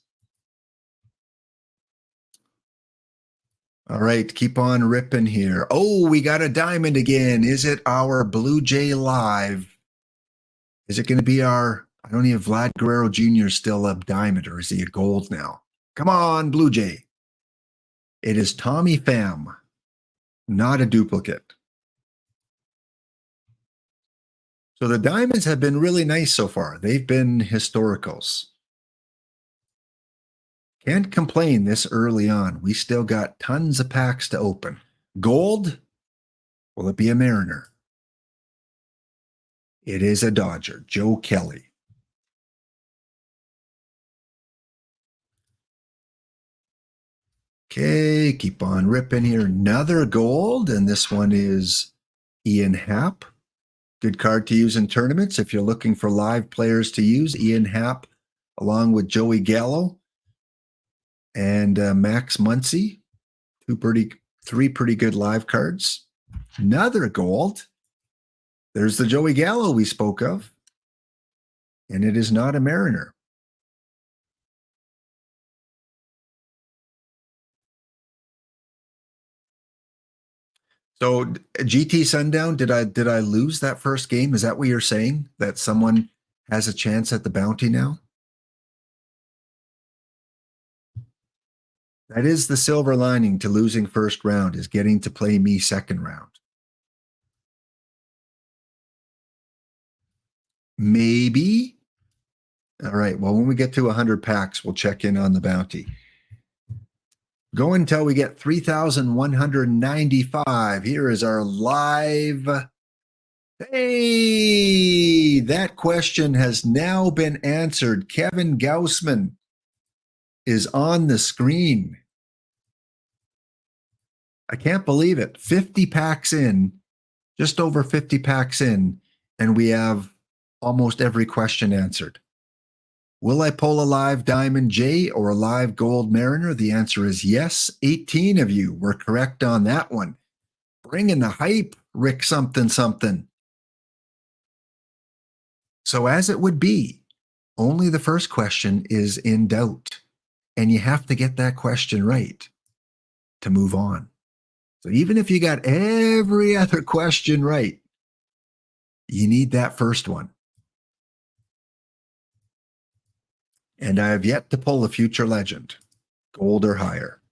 All right, keep on ripping here. Oh, we got a diamond again. Is it our Blue Jay Live? Is it going to be our, I don't even, Vlad Guerrero Jr. still a diamond, or is he a gold now? Come on, Blue Jay. It is Tommy Pham, not a duplicate. So the diamonds have been really nice so far. They've been historicals. Can't complain this early on. We still got tons of packs to open. Gold? Will it be a Mariner? It is a Dodger, Joe Kelly. Okay, keep on ripping here. Another gold, and this one is Ian Happ. Good card to use in tournaments if you're looking for live players to use. Ian Happ, along with Joey Gallo and Max Muncy. 3 pretty good live cards. Another gold. There's the Joey Gallo we spoke of. And it is not a Mariner. So GT Sundown, did I lose that first game? Is that what you're saying? That someone has a chance at the bounty now? That is the silver lining to losing first round, is getting to play me second round. Maybe. All right. Well, when we get to 100 packs, we'll check in on the bounty. Go until we get 3,195. Here is our live. Hey, that question has now been answered. Kevin Gaussman is on the screen. I can't believe it. 50 packs in, just over 50 packs in, and we have almost every question answered. Will I pull a live Diamond J or a live Gold Mariner? The answer is yes. 18 of you were correct on that one. Bring in the hype, Rick something something. So as it would be, only the first question is in doubt, and you have to get that question right to move on. So even if you got every other question right, you need that first one. And I have yet to pull a future legend, gold or higher.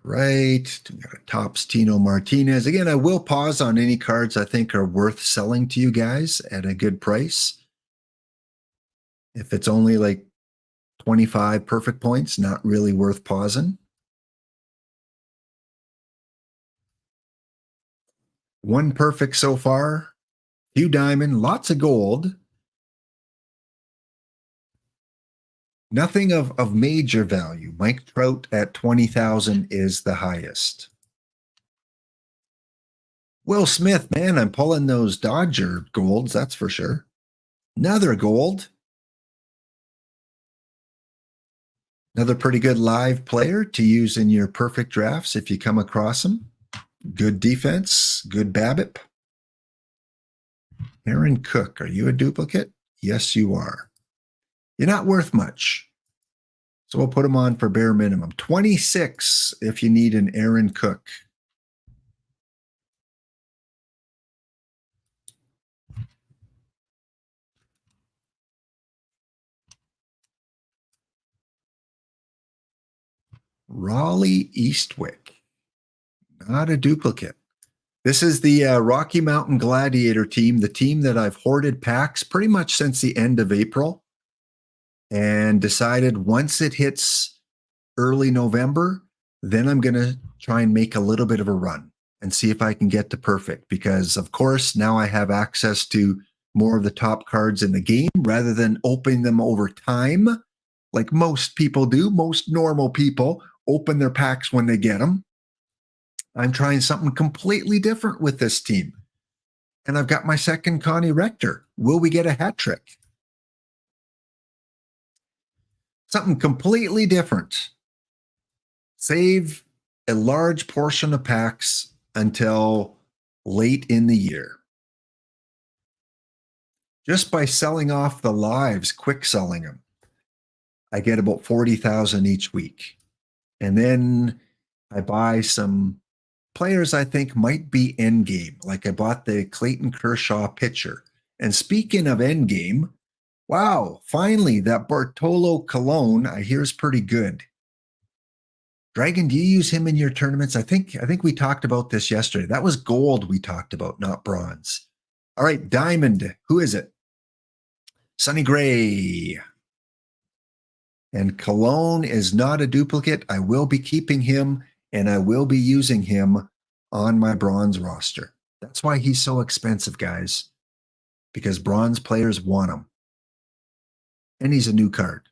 Right, we got a Topps Tino Martinez. Again, I will pause on any cards I think are worth selling to you guys at a good price. If it's only like 25 perfect points, not really worth pausing. One perfect so far. Few diamond, lots of gold. Nothing of major value. Mike Trout at 20,000 is the highest. Will Smith, man, I'm pulling those Dodger golds, that's for sure. Another gold. Another pretty good live player to use in your perfect drafts if you come across him. Good defense, good BABIP. Aaron Cook, are you a duplicate? Yes, you are. You're not worth much. So we'll put him on for bare minimum. 26 if you need an Aaron Cook. Raleigh Eastwick. Not a duplicate. This is the Rocky Mountain Gladiator team, the team that I've hoarded packs pretty much since the end of April and decided once it hits early November, then I'm going to try and make a little bit of a run and see if I can get to perfect because, of course, now I have access to more of the top cards in the game rather than opening them over time like most people do. Most normal people open their packs when they get them. I'm trying something completely different with this team. And I've got my second Connie Rector. Will we get a hat trick? Something completely different. Save a large portion of packs until late in the year. Just by selling off the lives, quick selling them, I get about 40,000 each week. And then I buy some players I think might be endgame. Like I bought the Clayton Kershaw pitcher. And speaking of endgame, wow, finally that Bartolo Colon I hear is pretty good. Dragon, do you use him in your tournaments? I think we talked about this yesterday. That was gold we talked about, not bronze. All right, diamond. Who is it? Sonny Gray. And Cologne is not a duplicate. I will be keeping him and I will be using him on my bronze roster. That's why he's so expensive, guys, because bronze players want him. And he's a new card.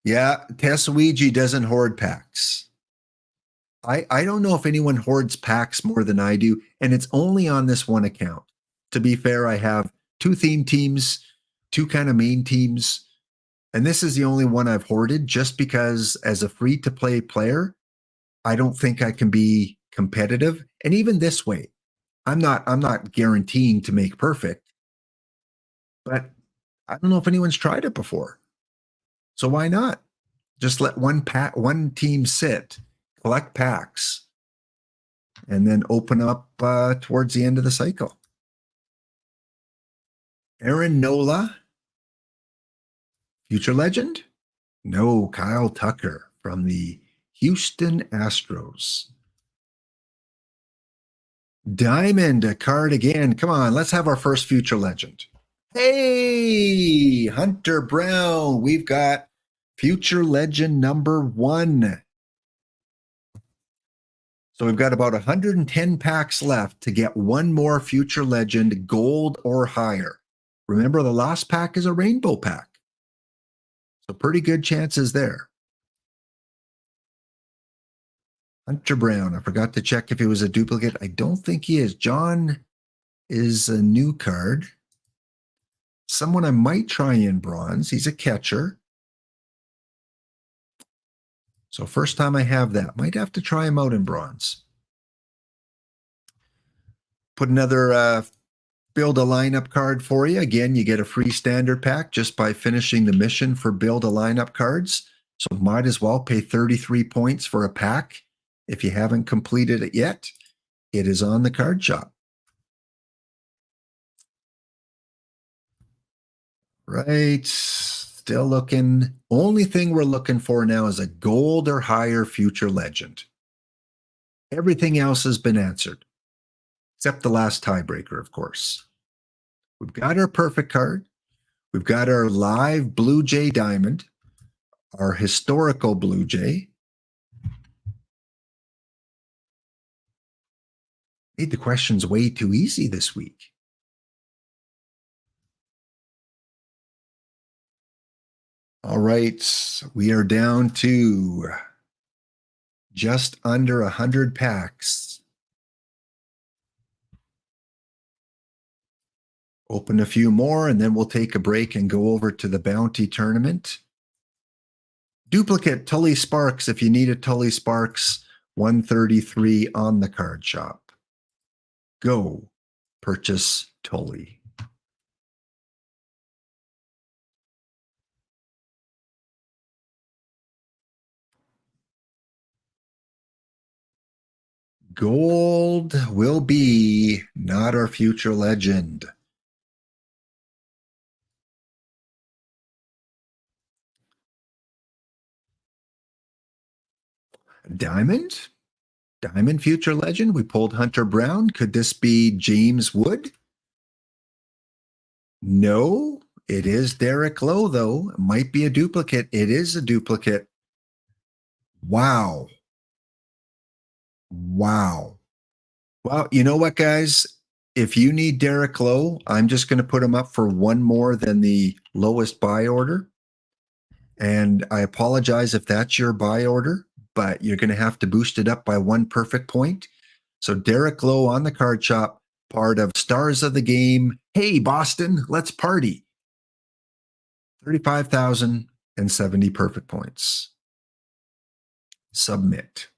Yeah, Tesuiji doesn't hoard packs. I don't know if anyone hoards packs more than I do, and it's only on this one account. To be fair, I have two theme teams, two kind of main teams, and this is the only one I've hoarded just because as a free-to-play player, I don't think I can be competitive. And even this way, I'm not guaranteeing to make perfect, but I don't know if anyone's tried it before. So why not? Just let one team sit, collect packs, and then open up towards the end of the cycle. Aaron Nola, future legend? No, Kyle Tucker from the Houston Astros. Diamond, a card again. Come on, let's have our first future legend. Hey, Hunter Brown. We've got future legend number 1. So we've got about 110 packs left to get one more future legend, gold or higher. Remember, the last pack is a rainbow pack. So pretty good chances there. Hunter Brown. I forgot to check if he was a duplicate. I don't think he is. John is a new card. Someone I might try in bronze. He's a catcher. So first time I have that. Might have to try him out in bronze. Put another build a lineup card for you. Again, you get a free standard pack just by finishing the mission for build a lineup cards. So might as well pay 33 points for a pack. If you haven't completed it yet, it is on the card shop. Right. Still looking. Only thing we're looking for now is a gold or higher future legend. Everything else has been answered, except the last tiebreaker, of course. We've got our perfect card. We've got our live Blue Jay Diamond, our historical Blue Jay, Made the questions way too easy this week. All right, we are down to just under 100 packs. Open a few more, and then we'll take a break and go over to the Bounty Tournament. Duplicate Tully Sparks, if you need a Tully Sparks, 133 on the card shop. Go purchase Tully. Gold will be not our future legend. Diamond? Diamond future legend. We pulled Hunter Brown. Could this be James Wood? No, it is Derek Lowe, though. It might be a duplicate. It is a duplicate. Wow. Wow. Well, you know what, guys? If you need Derek Lowe, I'm just going to put him up for one more than the lowest buy order. And I apologize if that's your buy order, but you're going to have to boost it up by one perfect point. So Derek Lowe on the card shop, part of Stars of the Game. Hey, Boston, let's party. 35,070 perfect points. Submit.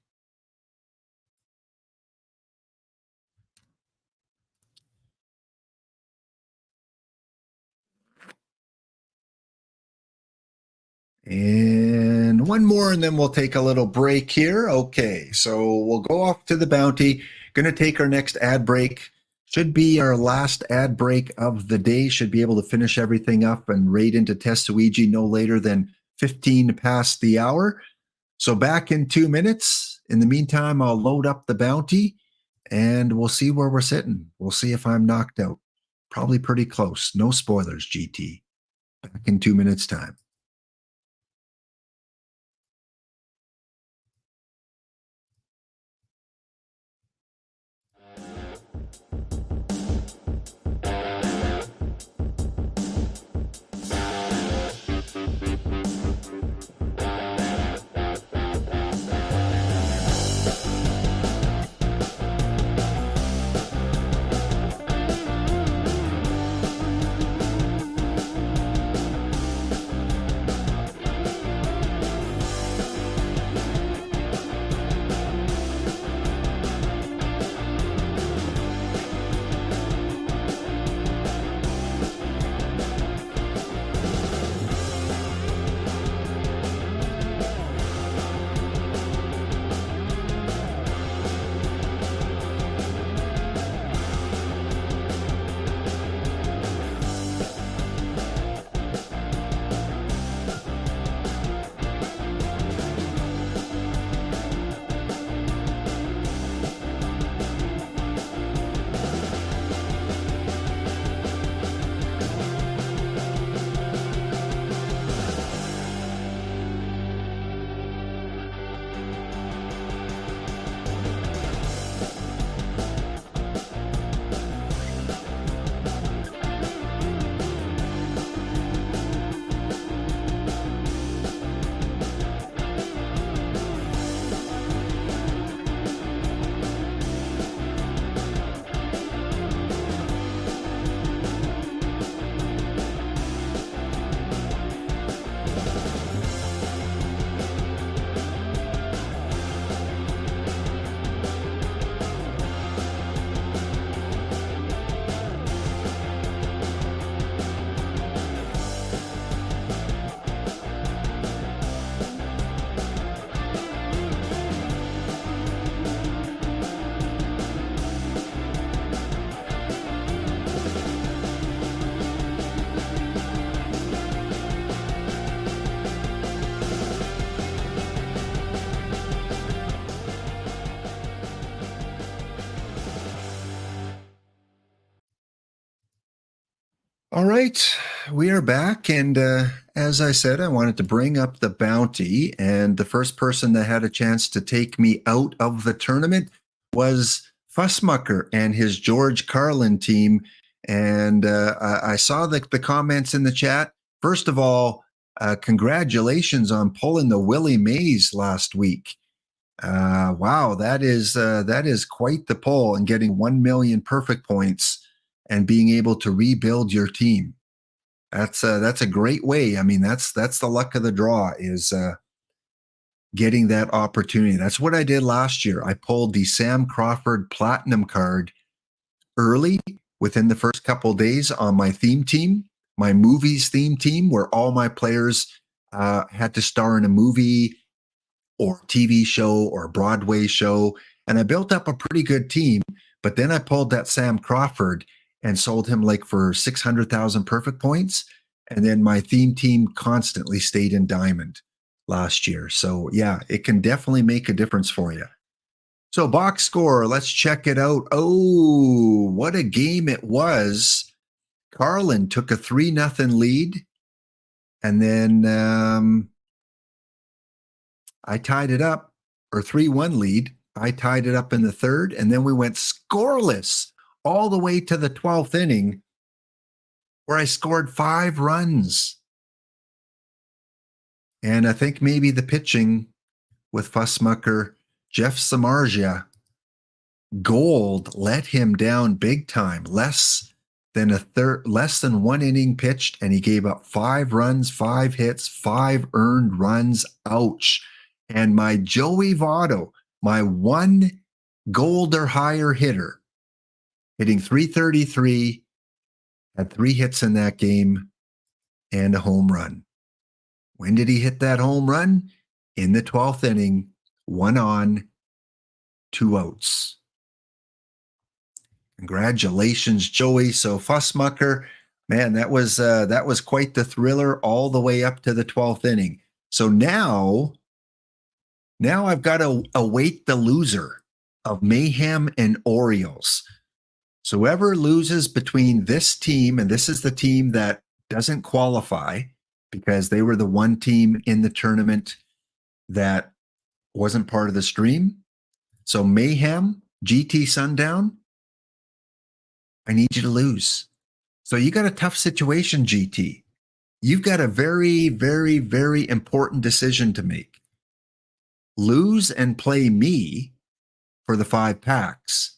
And one more, and then we'll take a little break here. Okay, so we'll go off to the Bounty. Going to take our next ad break. Should be our last ad break of the day. Should be able to finish everything up and raid into Testuigi no later than 15 past the hour. So back in 2 minutes. In the meantime, I'll load up the Bounty, and we'll see where we're sitting. We'll see if I'm knocked out. Probably pretty close. No spoilers, GT. Back in 2 minutes' time. All right, we are back. And as I said, I wanted to bring up the Bounty. And the first person that had a chance to take me out of the tournament was Fussmucker and his George Carlin team. And I saw the comments in the chat. First of all, congratulations on pulling the Willie Mays last week. Wow, that is quite the pull, and getting 1 million perfect points and being able to rebuild your team. That's a great way. I mean, that's the luck of the draw, is getting that opportunity. That's what I did last year. I pulled the Sam Crawford Platinum card early, within the first couple of days, on my theme team, my movies theme team, where all my players had to star in a movie or TV show or Broadway show. And I built up a pretty good team, but then I pulled that Sam Crawford and sold him like for 600,000 perfect points. And then my theme team constantly stayed in diamond last year. So yeah, it can definitely make a difference for you. So box score, let's check it out. Oh, what a game it was. Carlin took a 3-0 lead. And then I tied it up, or 3-1 lead. I tied it up in the third, and then we went scoreless all the way to the 12th inning, where I scored 5 runs. And I think maybe the pitching with Fussmucker, Jeff Samardzija, Gold, let him down big time. Less than 1 inning pitched, and he gave up 5 runs, 5 hits, 5 earned runs. Ouch. And my Joey Votto, my 1 gold or higher hitter, hitting .333, had 3 hits in that game and a home run. When did he hit that home run? In the 12th inning, 1 on, 2 outs. Congratulations, Joey. So Fussmucker, man, that was quite the thriller all the way up to the 12th inning. So now I've got to await the loser of Mayhem and Orioles. So whoever loses between this team, and this is the team that doesn't qualify because they were the one team in the tournament that wasn't part of the stream. So Mayhem, GT Sundown, I need you to lose. So you got a tough situation, GT. You've got a very, very, very important decision to make. Lose and play me for the 5 packs,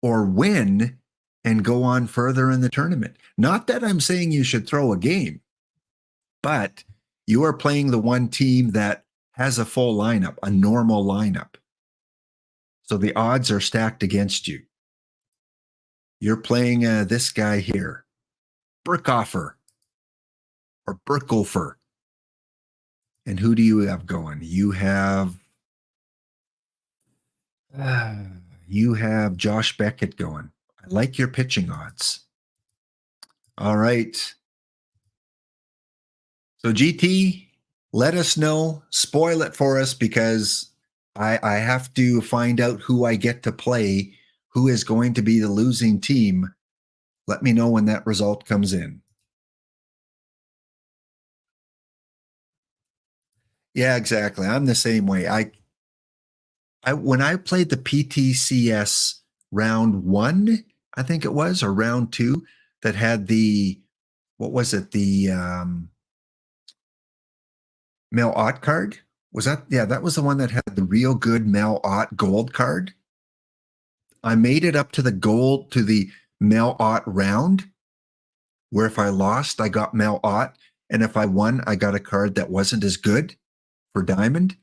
or win and go on further in the tournament. Not that I'm saying you should throw a game, but you are playing the one team that has a full lineup, a normal lineup. So the odds are stacked against you. You're playing this guy here, Burkhofer or Burkhofer. And who do you have going? You have Josh Beckett going. I like your pitching odds. All right. So GT, let us know. Spoil it for us, because I have to find out who I get to play, who is going to be the losing team. Let me know when that result comes in. Yeah, exactly. I'm the same way. When I played the PTCS round 1, I think it was, or round 2, that had the, what was it? The Mel Ott card. Was that? Yeah, that was the one that had the real good Mel Ott gold card. I made it up to the Mel Ott round, where if I lost, I got Mel Ott, and if I won, I got a card that wasn't as good for Diamond.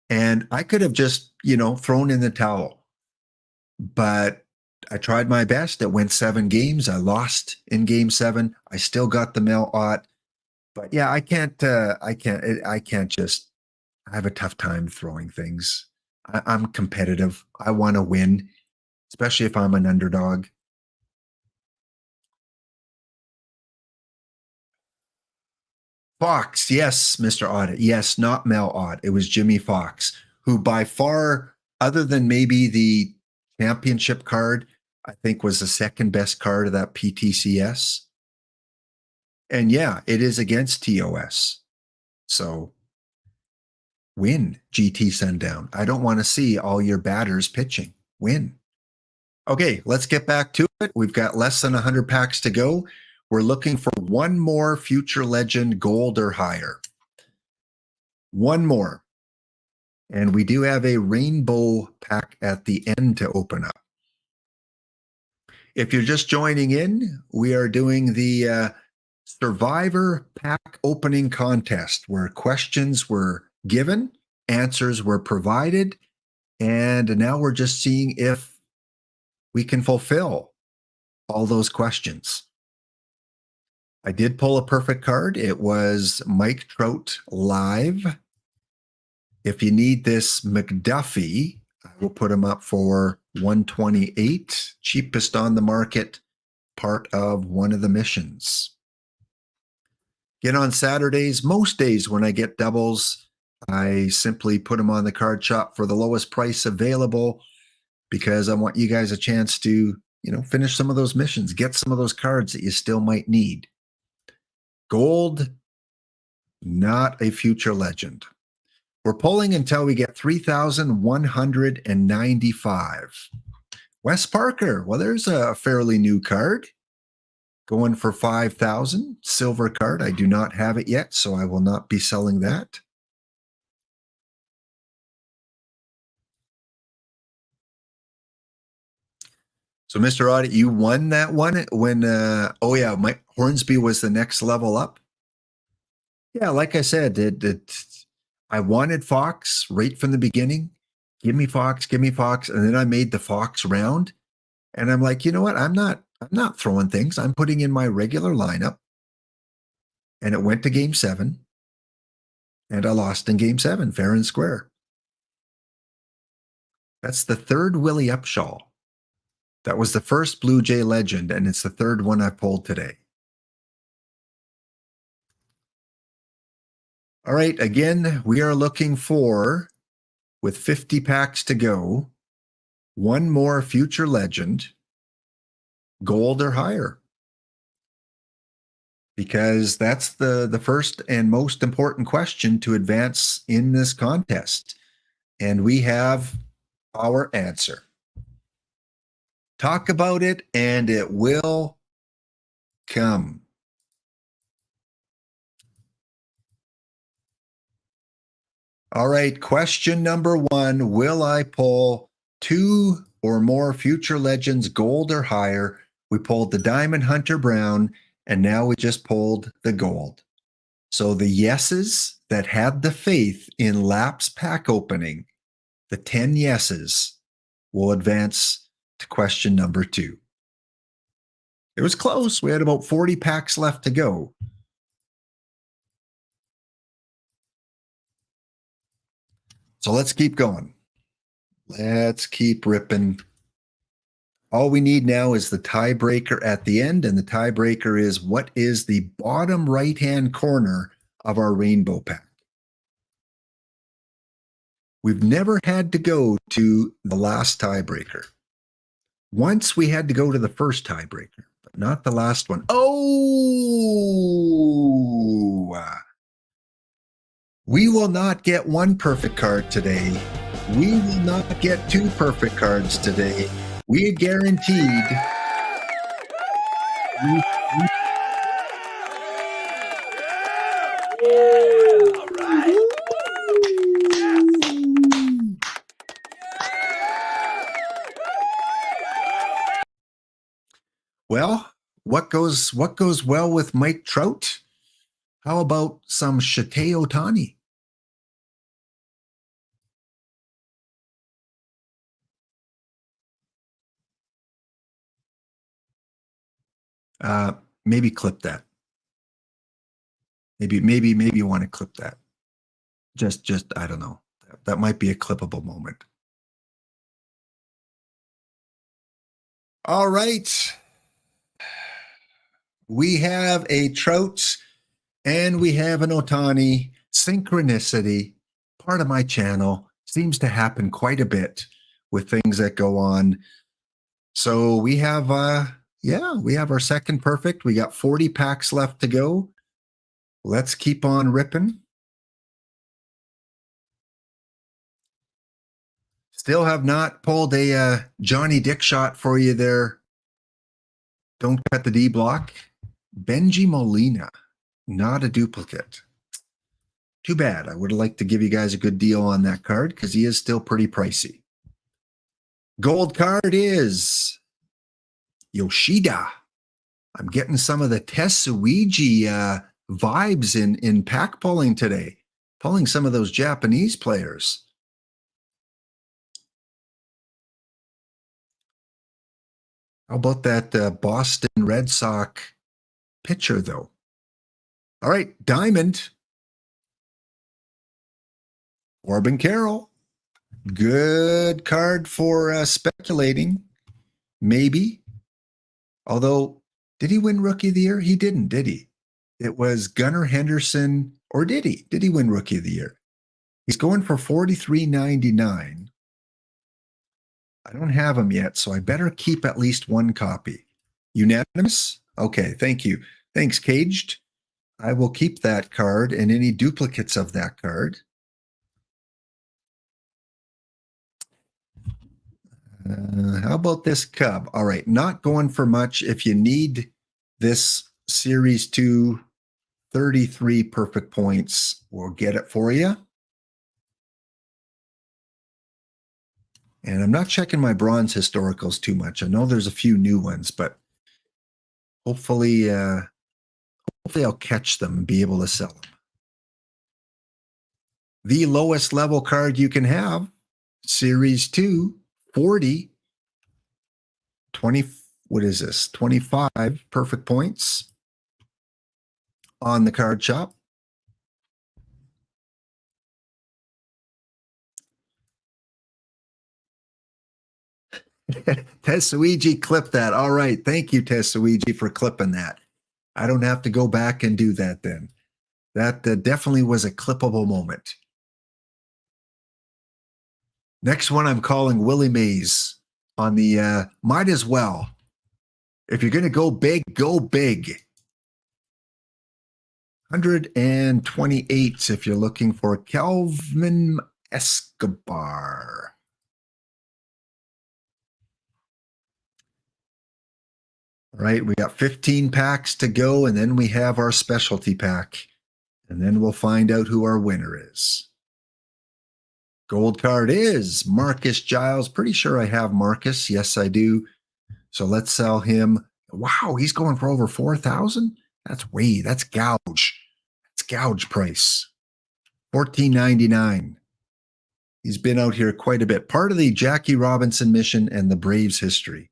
And I could have just, thrown in the towel. But I tried my best. It went 7 games. I lost in game 7. I still got the Mel Ott. But yeah, I can't just, I have a tough time throwing things. I'm competitive. I want to win, especially if I'm an underdog. Fox, yes, Mr. Audit. Yes, not Mel Ott. It was Jimmy Fox, who by far, other than maybe the championship card, I think was the second best card of that PTCS. And yeah, it is against TOS. So win, GT Sundown. I don't want to see all your batters pitching. Win. Okay, let's get back to it. We've got less than 100 packs to go. We're looking for one more Future Legend gold or higher. One more. And we do have a rainbow pack at the end to open up. If you're just joining in, we are doing the Survivor pack opening contest where questions were given, answers were provided, and now we're just seeing if we can fulfill all those questions. I did pull a perfect card. It was Mike Trout live. If you need this McDuffie, I will put him up for 128, cheapest on the market, part of one of the missions. Again, on Saturdays, most days when I get doubles, I simply put them on the card shop for the lowest price available because I want you guys a chance to, finish some of those missions, get some of those cards that you still might need. Gold, not a Future Legend. We're pulling until we get 3,195. Wes Parker, well, there's a fairly new card. Going for 5,000. Silver card. I do not have it yet, so I will not be selling that. So, Mr. Audit, you won that one when, Mike Hornsby was the next level up. Yeah, like I said, I wanted Fox right from the beginning. Give me Fox. And then I made the Fox round. And I'm like, you know what? I'm not throwing things. I'm putting in my regular lineup. And it went to game 7. And I lost in game 7, fair and square. That's the third Willie Upshaw. That was the first Blue Jay legend, and it's the third one I pulled today. All right, again, we are looking for, with 50 packs to go, one more Future Legend, gold or higher. Because that's the first and most important question to advance in this contest. And we have our answer. Talk about it, and it will come. All right, question number 1. Will I pull 2 or more Future Legends gold or higher? We pulled the Diamond Hunter Brown, and now we just pulled the gold. So the yeses that had the faith in Lap's pack opening, the 10 yeses, will advance to question number 2. It was close. We had about 40 packs left to go. So let's keep going. Let's keep ripping. All we need now is the tiebreaker at the end, and the tiebreaker is what is the bottom right-hand corner of our rainbow pack. We've never had to go to the last tiebreaker. Once we had to go to the first tiebreaker, but not the last one. We will not get one perfect card today. We will not get 2 perfect cards today. We are guaranteed. All right. Well, what goes well with Mike Trout? How about some Shohei Ohtani? Maybe clip that. Maybe you want to clip that. Just I don't know. That might be a clippable moment. All right. We have a Trout and we have an Ohtani. Synchronicity, part of my channel, seems to happen quite a bit with things that go on. So we have we have our second perfect. We got 40 packs left to go. Let's keep on ripping. Still have not pulled a Johnny Dick shot for you there. Don't cut the D block. Benji Molina, not a duplicate. Too bad. I would have liked to give you guys a good deal on that card because he is still pretty pricey. Gold card is Yoshida. I'm getting some of the Tetsuiji vibes in pack pulling today. Pulling some of those Japanese players. How about that Boston Red Sox pitcher, though? All right, Diamond. Corbin Carroll. Good card for speculating. Maybe. Although, did he win Rookie of the Year? He didn't, did he? It was Gunnar Henderson, or did he? Did he win Rookie of the Year? He's going for $43.99. I don't have him yet, so I better keep at least one copy. Unanimous? Okay, thank you. Thanks, Caged. I will keep that card and any duplicates of that card. How about this Cub? All right, not going for much. If you need this Series 2 33 perfect points, we'll get it for you. And I'm not checking my bronze historicals too much. I know there's a few new ones, but hopefully I'll catch them and be able to sell them. The lowest level card you can have, Series 2, 40, 20, what is this? 25 perfect points on the card shop. Tetsuiji clipped that. All right. Thank you, Tetsuiji, for clipping that. I don't have to go back and do that then. That definitely was a clippable moment. Next one I'm calling Willie Mays on the might as well. If you're going to go big, go big. 128 if you're looking for Kelvin Escobar. All right, we got 15 packs to go, and then we have our specialty pack. And then we'll find out who our winner is. Gold card is Marcus Giles. Pretty sure I have Marcus. Yes, I do. So let's sell him. Wow, he's going for over 4,000. That's gouge. That's gouge price. $14.99. He's been out here quite a bit. Part of the Jackie Robinson mission and the Braves history.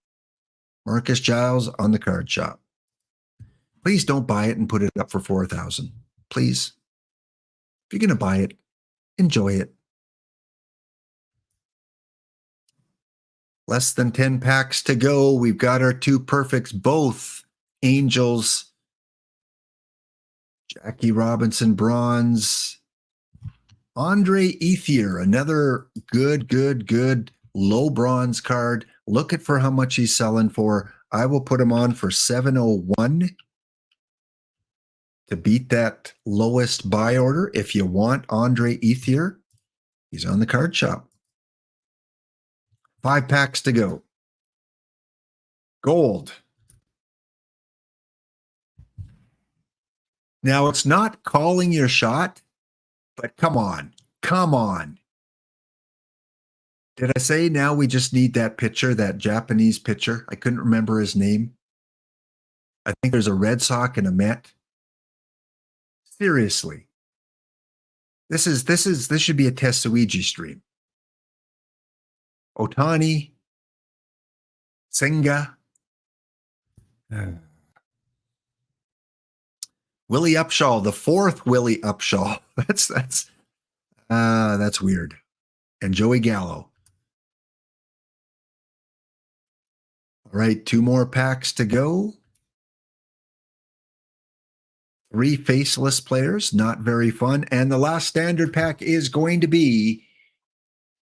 Marcus Giles on the card shop. Please don't buy it and put it up for 4,000. Please. If you're going to buy it, enjoy it. Less than 10 packs to go. We've got our two perfects, both Angels. Jackie Robinson bronze. Andre Ethier, another good low bronze card. Look at for how much he's selling for. I will put him on for 701 to beat that lowest buy order. If you want Andre Ethier, he's on the card shop. 5 packs to go. Gold. Now, it's not calling your shot, but come on. Come on. Did I say now we just need that pitcher, that Japanese pitcher? I couldn't remember his name. I think there's a Red Sox and a Met. Seriously. This should be a Tetsuiji stream. Otani, Senga, Willie Upshaw, the fourth Willie Upshaw. That's weird. And Joey Gallo. All right, 2 more packs to go. 3 faceless players, not very fun. And the last standard pack is going to be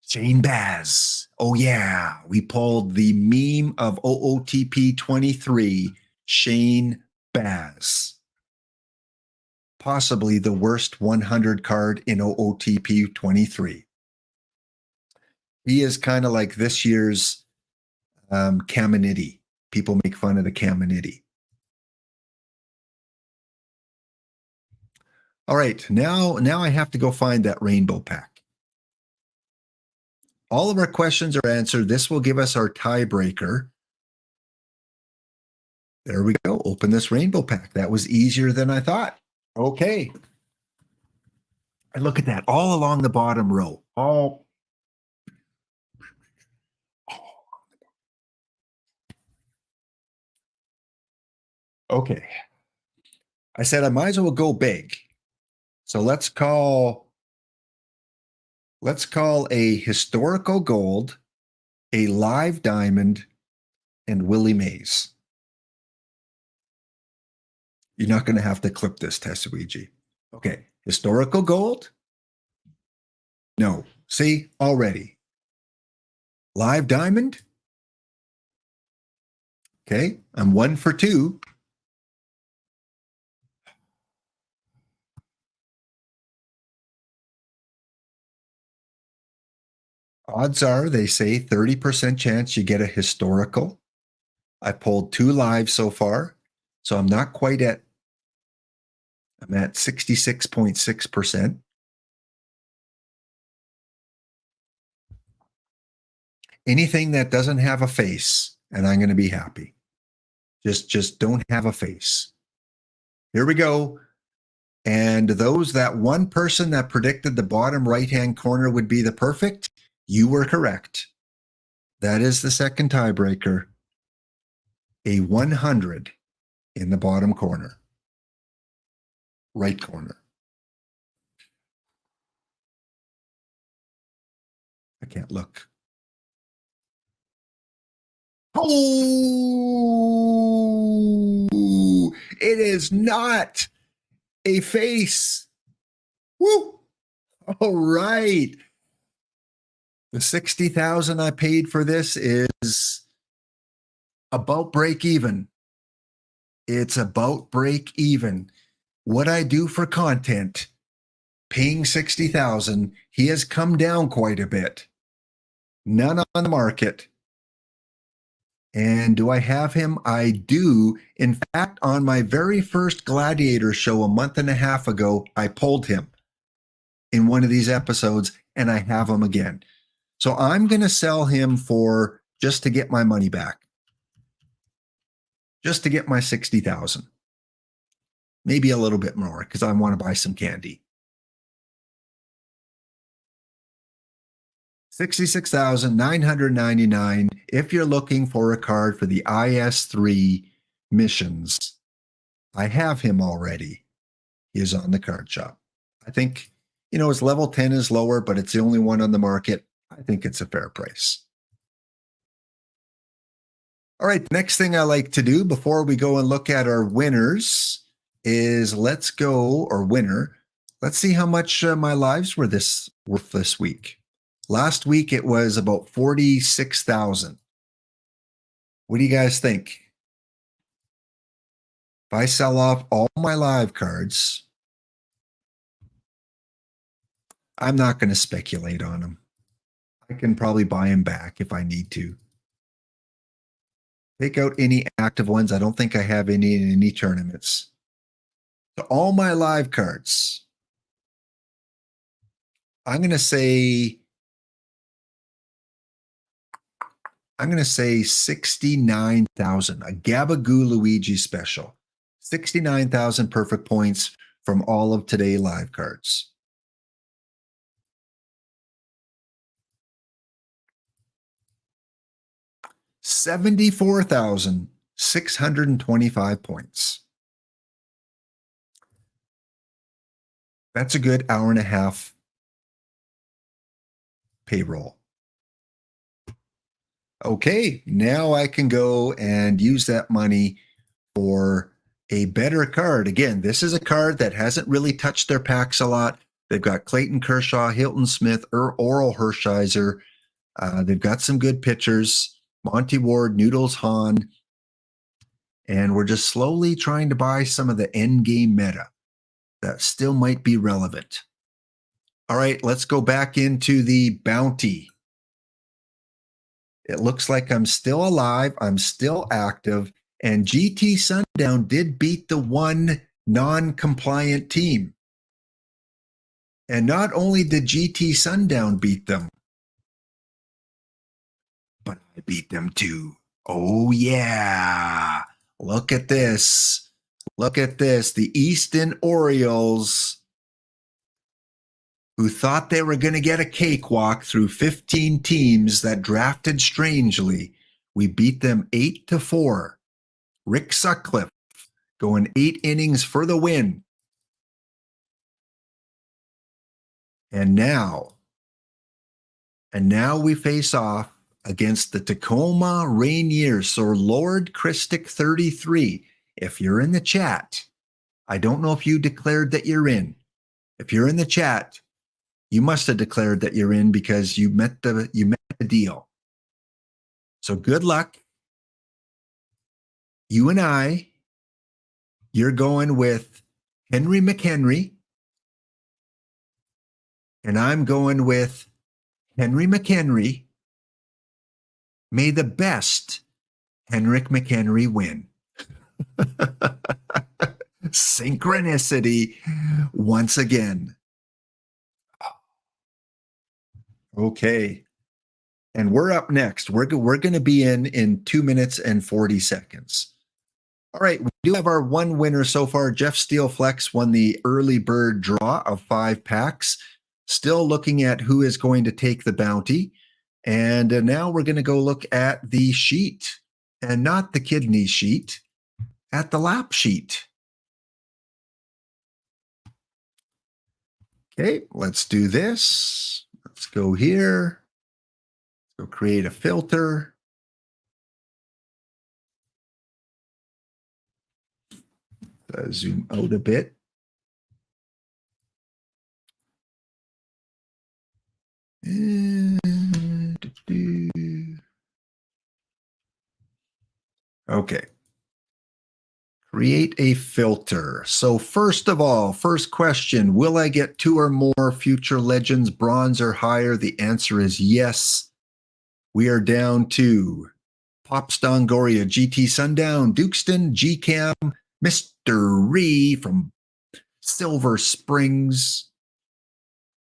Shane Baz. Oh, yeah. We pulled the meme of OOTP24, Shane Baz. Possibly the worst 100 card in OOTP23. He is kind of like this year's Caminiti. People make fun of the Caminiti. All right, now I have to go find that rainbow pack. All of our questions are answered. This will give us our tiebreaker. There we go. Open this rainbow pack. That was easier than I thought. Okay. And look at that, all along the bottom row. Okay. I said I might as well go big. So let's call a historical gold, a live diamond, and Willie Mays. You're not going to have to clip this, Tessouigi. Okay. Historical gold? No. See, already. Live diamond? Okay. I'm 1 for 2. Odds are, they say 30% chance you get a historical. I pulled 2 live so far, so I'm not quite at, I'm at 66.6%. Anything that doesn't have a face, and I'm going to be happy. Just don't have a face. Here we go. And that one person that predicted the bottom right-hand corner would be the perfect, you were correct. That is the second tiebreaker. A 100 in the bottom corner. Right corner. I can't look. Oh, it is not a face. Woo! All right. The 60,000 I paid for this is about break even. It's about break even. What I do for content, paying 60,000, he has come down quite a bit. None on the market. And do I have him? I do. In fact, on my very first Gladiator show a month and a half ago, I pulled him in one of these episodes, and I have him again. So I'm going to sell him for just to get my money back. Just to get my 60,000. Maybe a little bit more because I want to buy some candy. 66,999 if you're looking for a card for the IS3 missions. I have him already. He is on the card shop. I think, his level 10 is lower, but it's the only one on the market. I think it's a fair price. All right, the next thing I like to do before we go and look at our winners is let's see how much my lives were worth this week. Last week, it was about 46,000. What do you guys think? If I sell off all my live cards, I'm not going to speculate on them. I can probably buy them back if I need to. Take out any active ones. I don't think I have any in any tournaments. So all my live cards, I'm going to say 69,000, a Gabagoo Luigi special. 69,000 perfect points from all of today live cards. $74,625 points. That's a good hour and a half payroll. Okay, now I can go and use that money for a better card. Again, this is a card that hasn't really touched their packs a lot. They've got Clayton Kershaw, Hilton Smith, Oral Hershiser. They've got some good pitchers, Monty Ward, Noodles Hahn. And we're just slowly trying to buy some of the end game meta that still might be relevant. All right, let's go back into the bounty. It looks like I'm still alive. I'm still active. And GT Sundown did beat the one non-compliant team. And not only did GT Sundown beat them, but I beat them too. Oh, yeah. Look at this. Look at this. The Easton Orioles, who thought they were going to get a cakewalk through 15 teams that drafted strangely, we beat them 8-4. Rick Sutcliffe going 8 innings for the win. And now we face off against the Tacoma Rainiers. So Lord Christic 33, if you're in the chat, I don't know if you declared that you're in. If you're in the chat, you must have declared that you're in because you met the deal. So good luck. You and I, you're going with Henry McHenry, and I'm going with Henry McHenry. May the best Henrik McHenry win. Synchronicity once again. Okay. And we're up next. We're going to be in 2 minutes and 40 seconds. All right. We do have our one winner so far. Jeff Steelflex won the early bird draw of 5 packs. Still looking at who is going to take the bounty. And now we're going to go look at the sheet, and not the kidney sheet, at the lap sheet. Okay, let's do this. Let's go here. Go create a filter. Zoom out a bit. Okay. Create a filter. So first of all, first question, will I get 2 or more future legends, bronze or higher? The answer is yes. We are down to Pop Stongoria, GT Sundown, Dukeston, GCam, Mr. Ree from Silver Springs,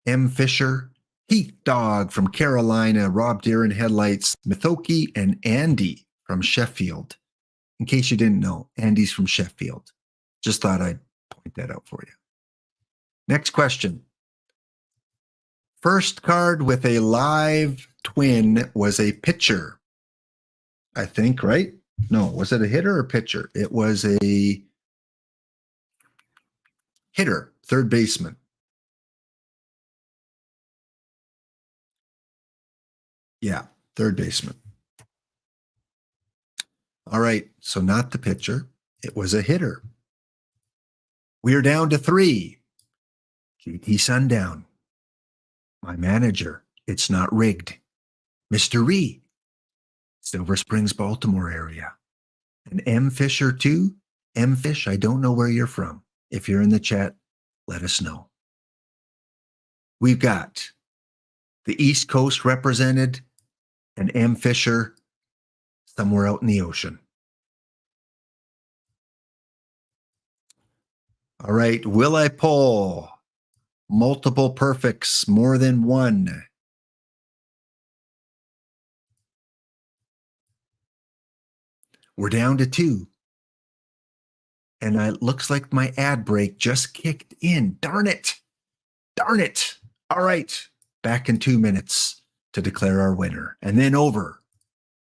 M. Fisher, Heat Dog from Carolina, Rob Darren Headlights, Mithoki, and Andy from Sheffield. In case you didn't know, Andy's from Sheffield. Just thought I'd point that out for you. Next question. First card with a live twin was a pitcher, I think, right? No, was it a hitter or pitcher? It was a hitter, third baseman. Yeah, third baseman. All right, so not the pitcher. It was a hitter. We are down to 3. GT Sundown. My manager. It's not rigged. Mr. Ree. Silver Springs, Baltimore area. And M. Fisher too. M. Fish, I don't know where you're from. If you're in the chat, let us know. We've got the East Coast represented and M. Fisher somewhere out in the ocean. All right, will I pull multiple perfects, more than one? We're down to 2. And it looks like my ad break just kicked in. Darn it. Darn it. All right, back in 2 minutes to declare our winner. And then over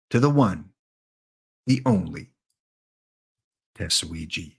to the one, the only, Tesuiji.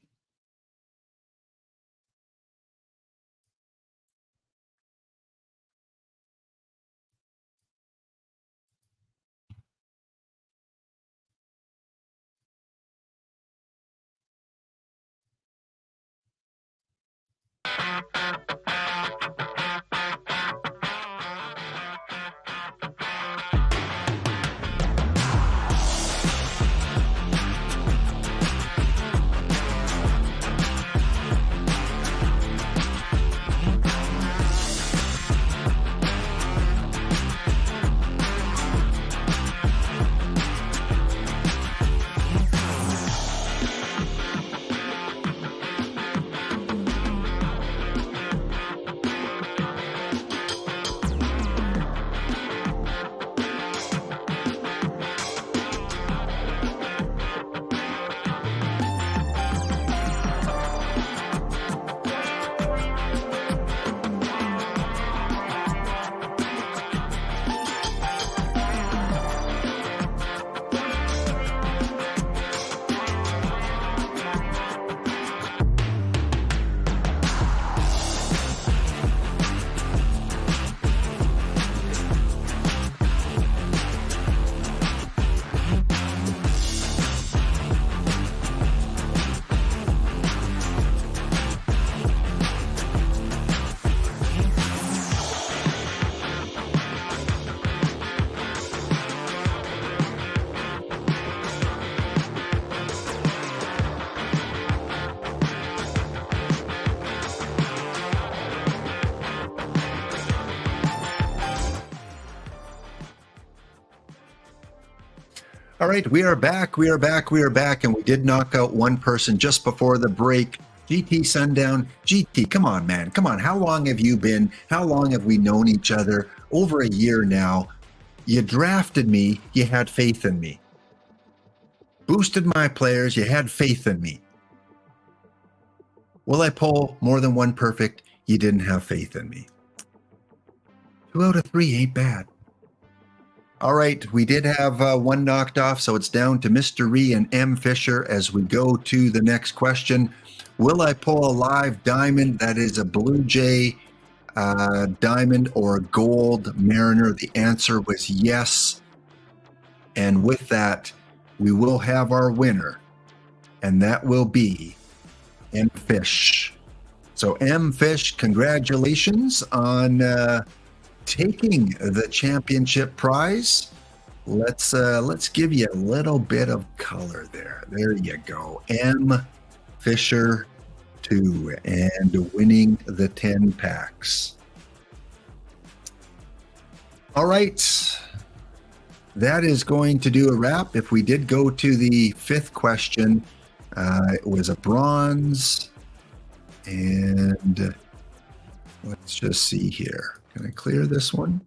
All right, we are back. We are back. We are back. And we did knock out one person just before the break. GT Sundown. GT, come on, man. Come on. How long have you been? How long have we known each other? Over a year now. You drafted me. You had faith in me. Boosted my players. You had faith in me. Will I pull more than one perfect? You didn't have faith in me. 2 out of 3 ain't bad. All right, we did have one knocked off, so it's down to Mr. Ree and M. Fisher as we go to the next question. Will I pull a live diamond that is a Blue Jay diamond or a gold Mariner? The answer was yes. And with that, we will have our winner, and that will be M. Fish. So M. Fish, congratulations on taking the championship prize. Let's give you a little bit of color there. There you go. M. Fisher 2 and winning the 10 packs. All right. That is going to do a wrap. If we did go to the 5th question, it was a bronze. And let's just see here. Can I clear this one?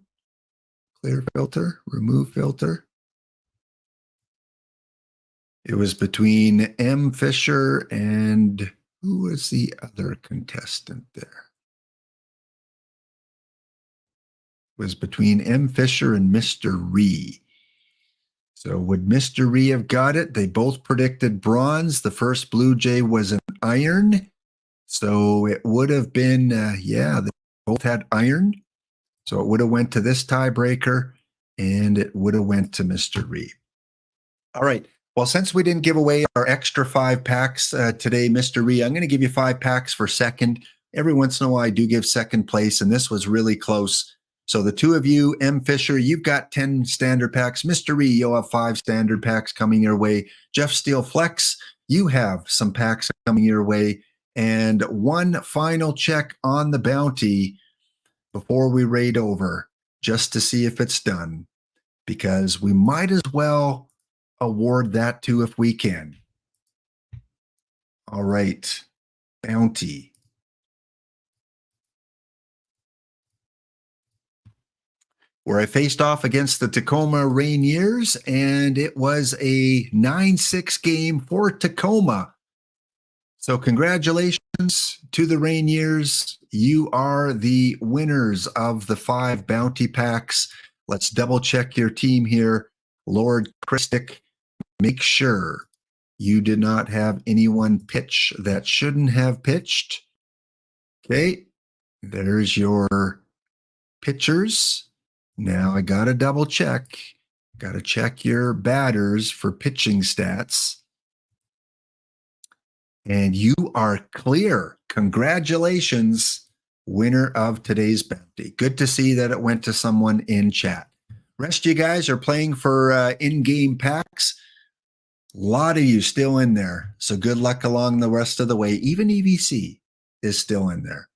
Clear filter, remove filter. It was between M. Fisher and who was the other contestant there? It was between M. Fisher and Mr. Ree. So would Mr. Ree have got it? They both predicted bronze. The first Blue Jay was an iron. So it would have been, they both had iron. So it would have went to this tiebreaker, and it would have went to Mr. Ree. All right. Well, since we didn't give away our extra 5 packs today, Mr. Ree, I'm going to give you 5 packs for second. Every once in a while, I do give second place, and this was really close. So the 2 of you, M. Fisher, you've got 10 standard packs. Mr. Ree, you'll have 5 standard packs coming your way. Jeff Steele Flex, you have some packs coming your way. And one final check on the bounty before we raid over, just to see if it's done, because we might as well award that too if we can. All right, bounty. Where I faced off against the Tacoma Rainiers, and it was a 9-6 game for Tacoma. So congratulations to the Rainiers. You are the winners of the 5 bounty packs. Let's double check your team here. Lord Christic, make sure you did not have anyone pitch that shouldn't have pitched. Okay, there's your pitchers. Now I got to double check. Got to check your batters for pitching stats. And you are clear. Congratulations, winner of today's bounty. Good to see that it went to someone in chat. Rest of you guys are playing for in-game packs. A lot of you still in there. So good luck along the rest of the way. Even EVC is still in there.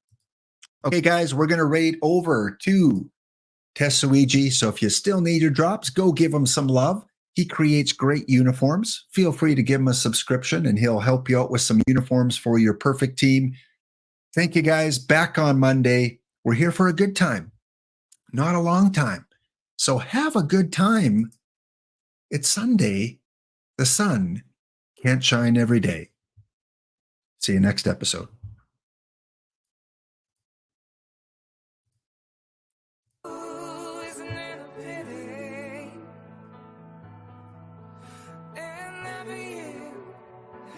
Okay, guys, we're going to raid over to Tetsuiji. So if you still need your drops, go give him some love. He creates great uniforms. Feel free to give him a subscription and he'll help you out with some uniforms for your perfect team. Thank you, guys. Back on Monday. We're here for a good time, not a long time. So have a good time. It's Sunday. The sun can't shine every day. See you next episode.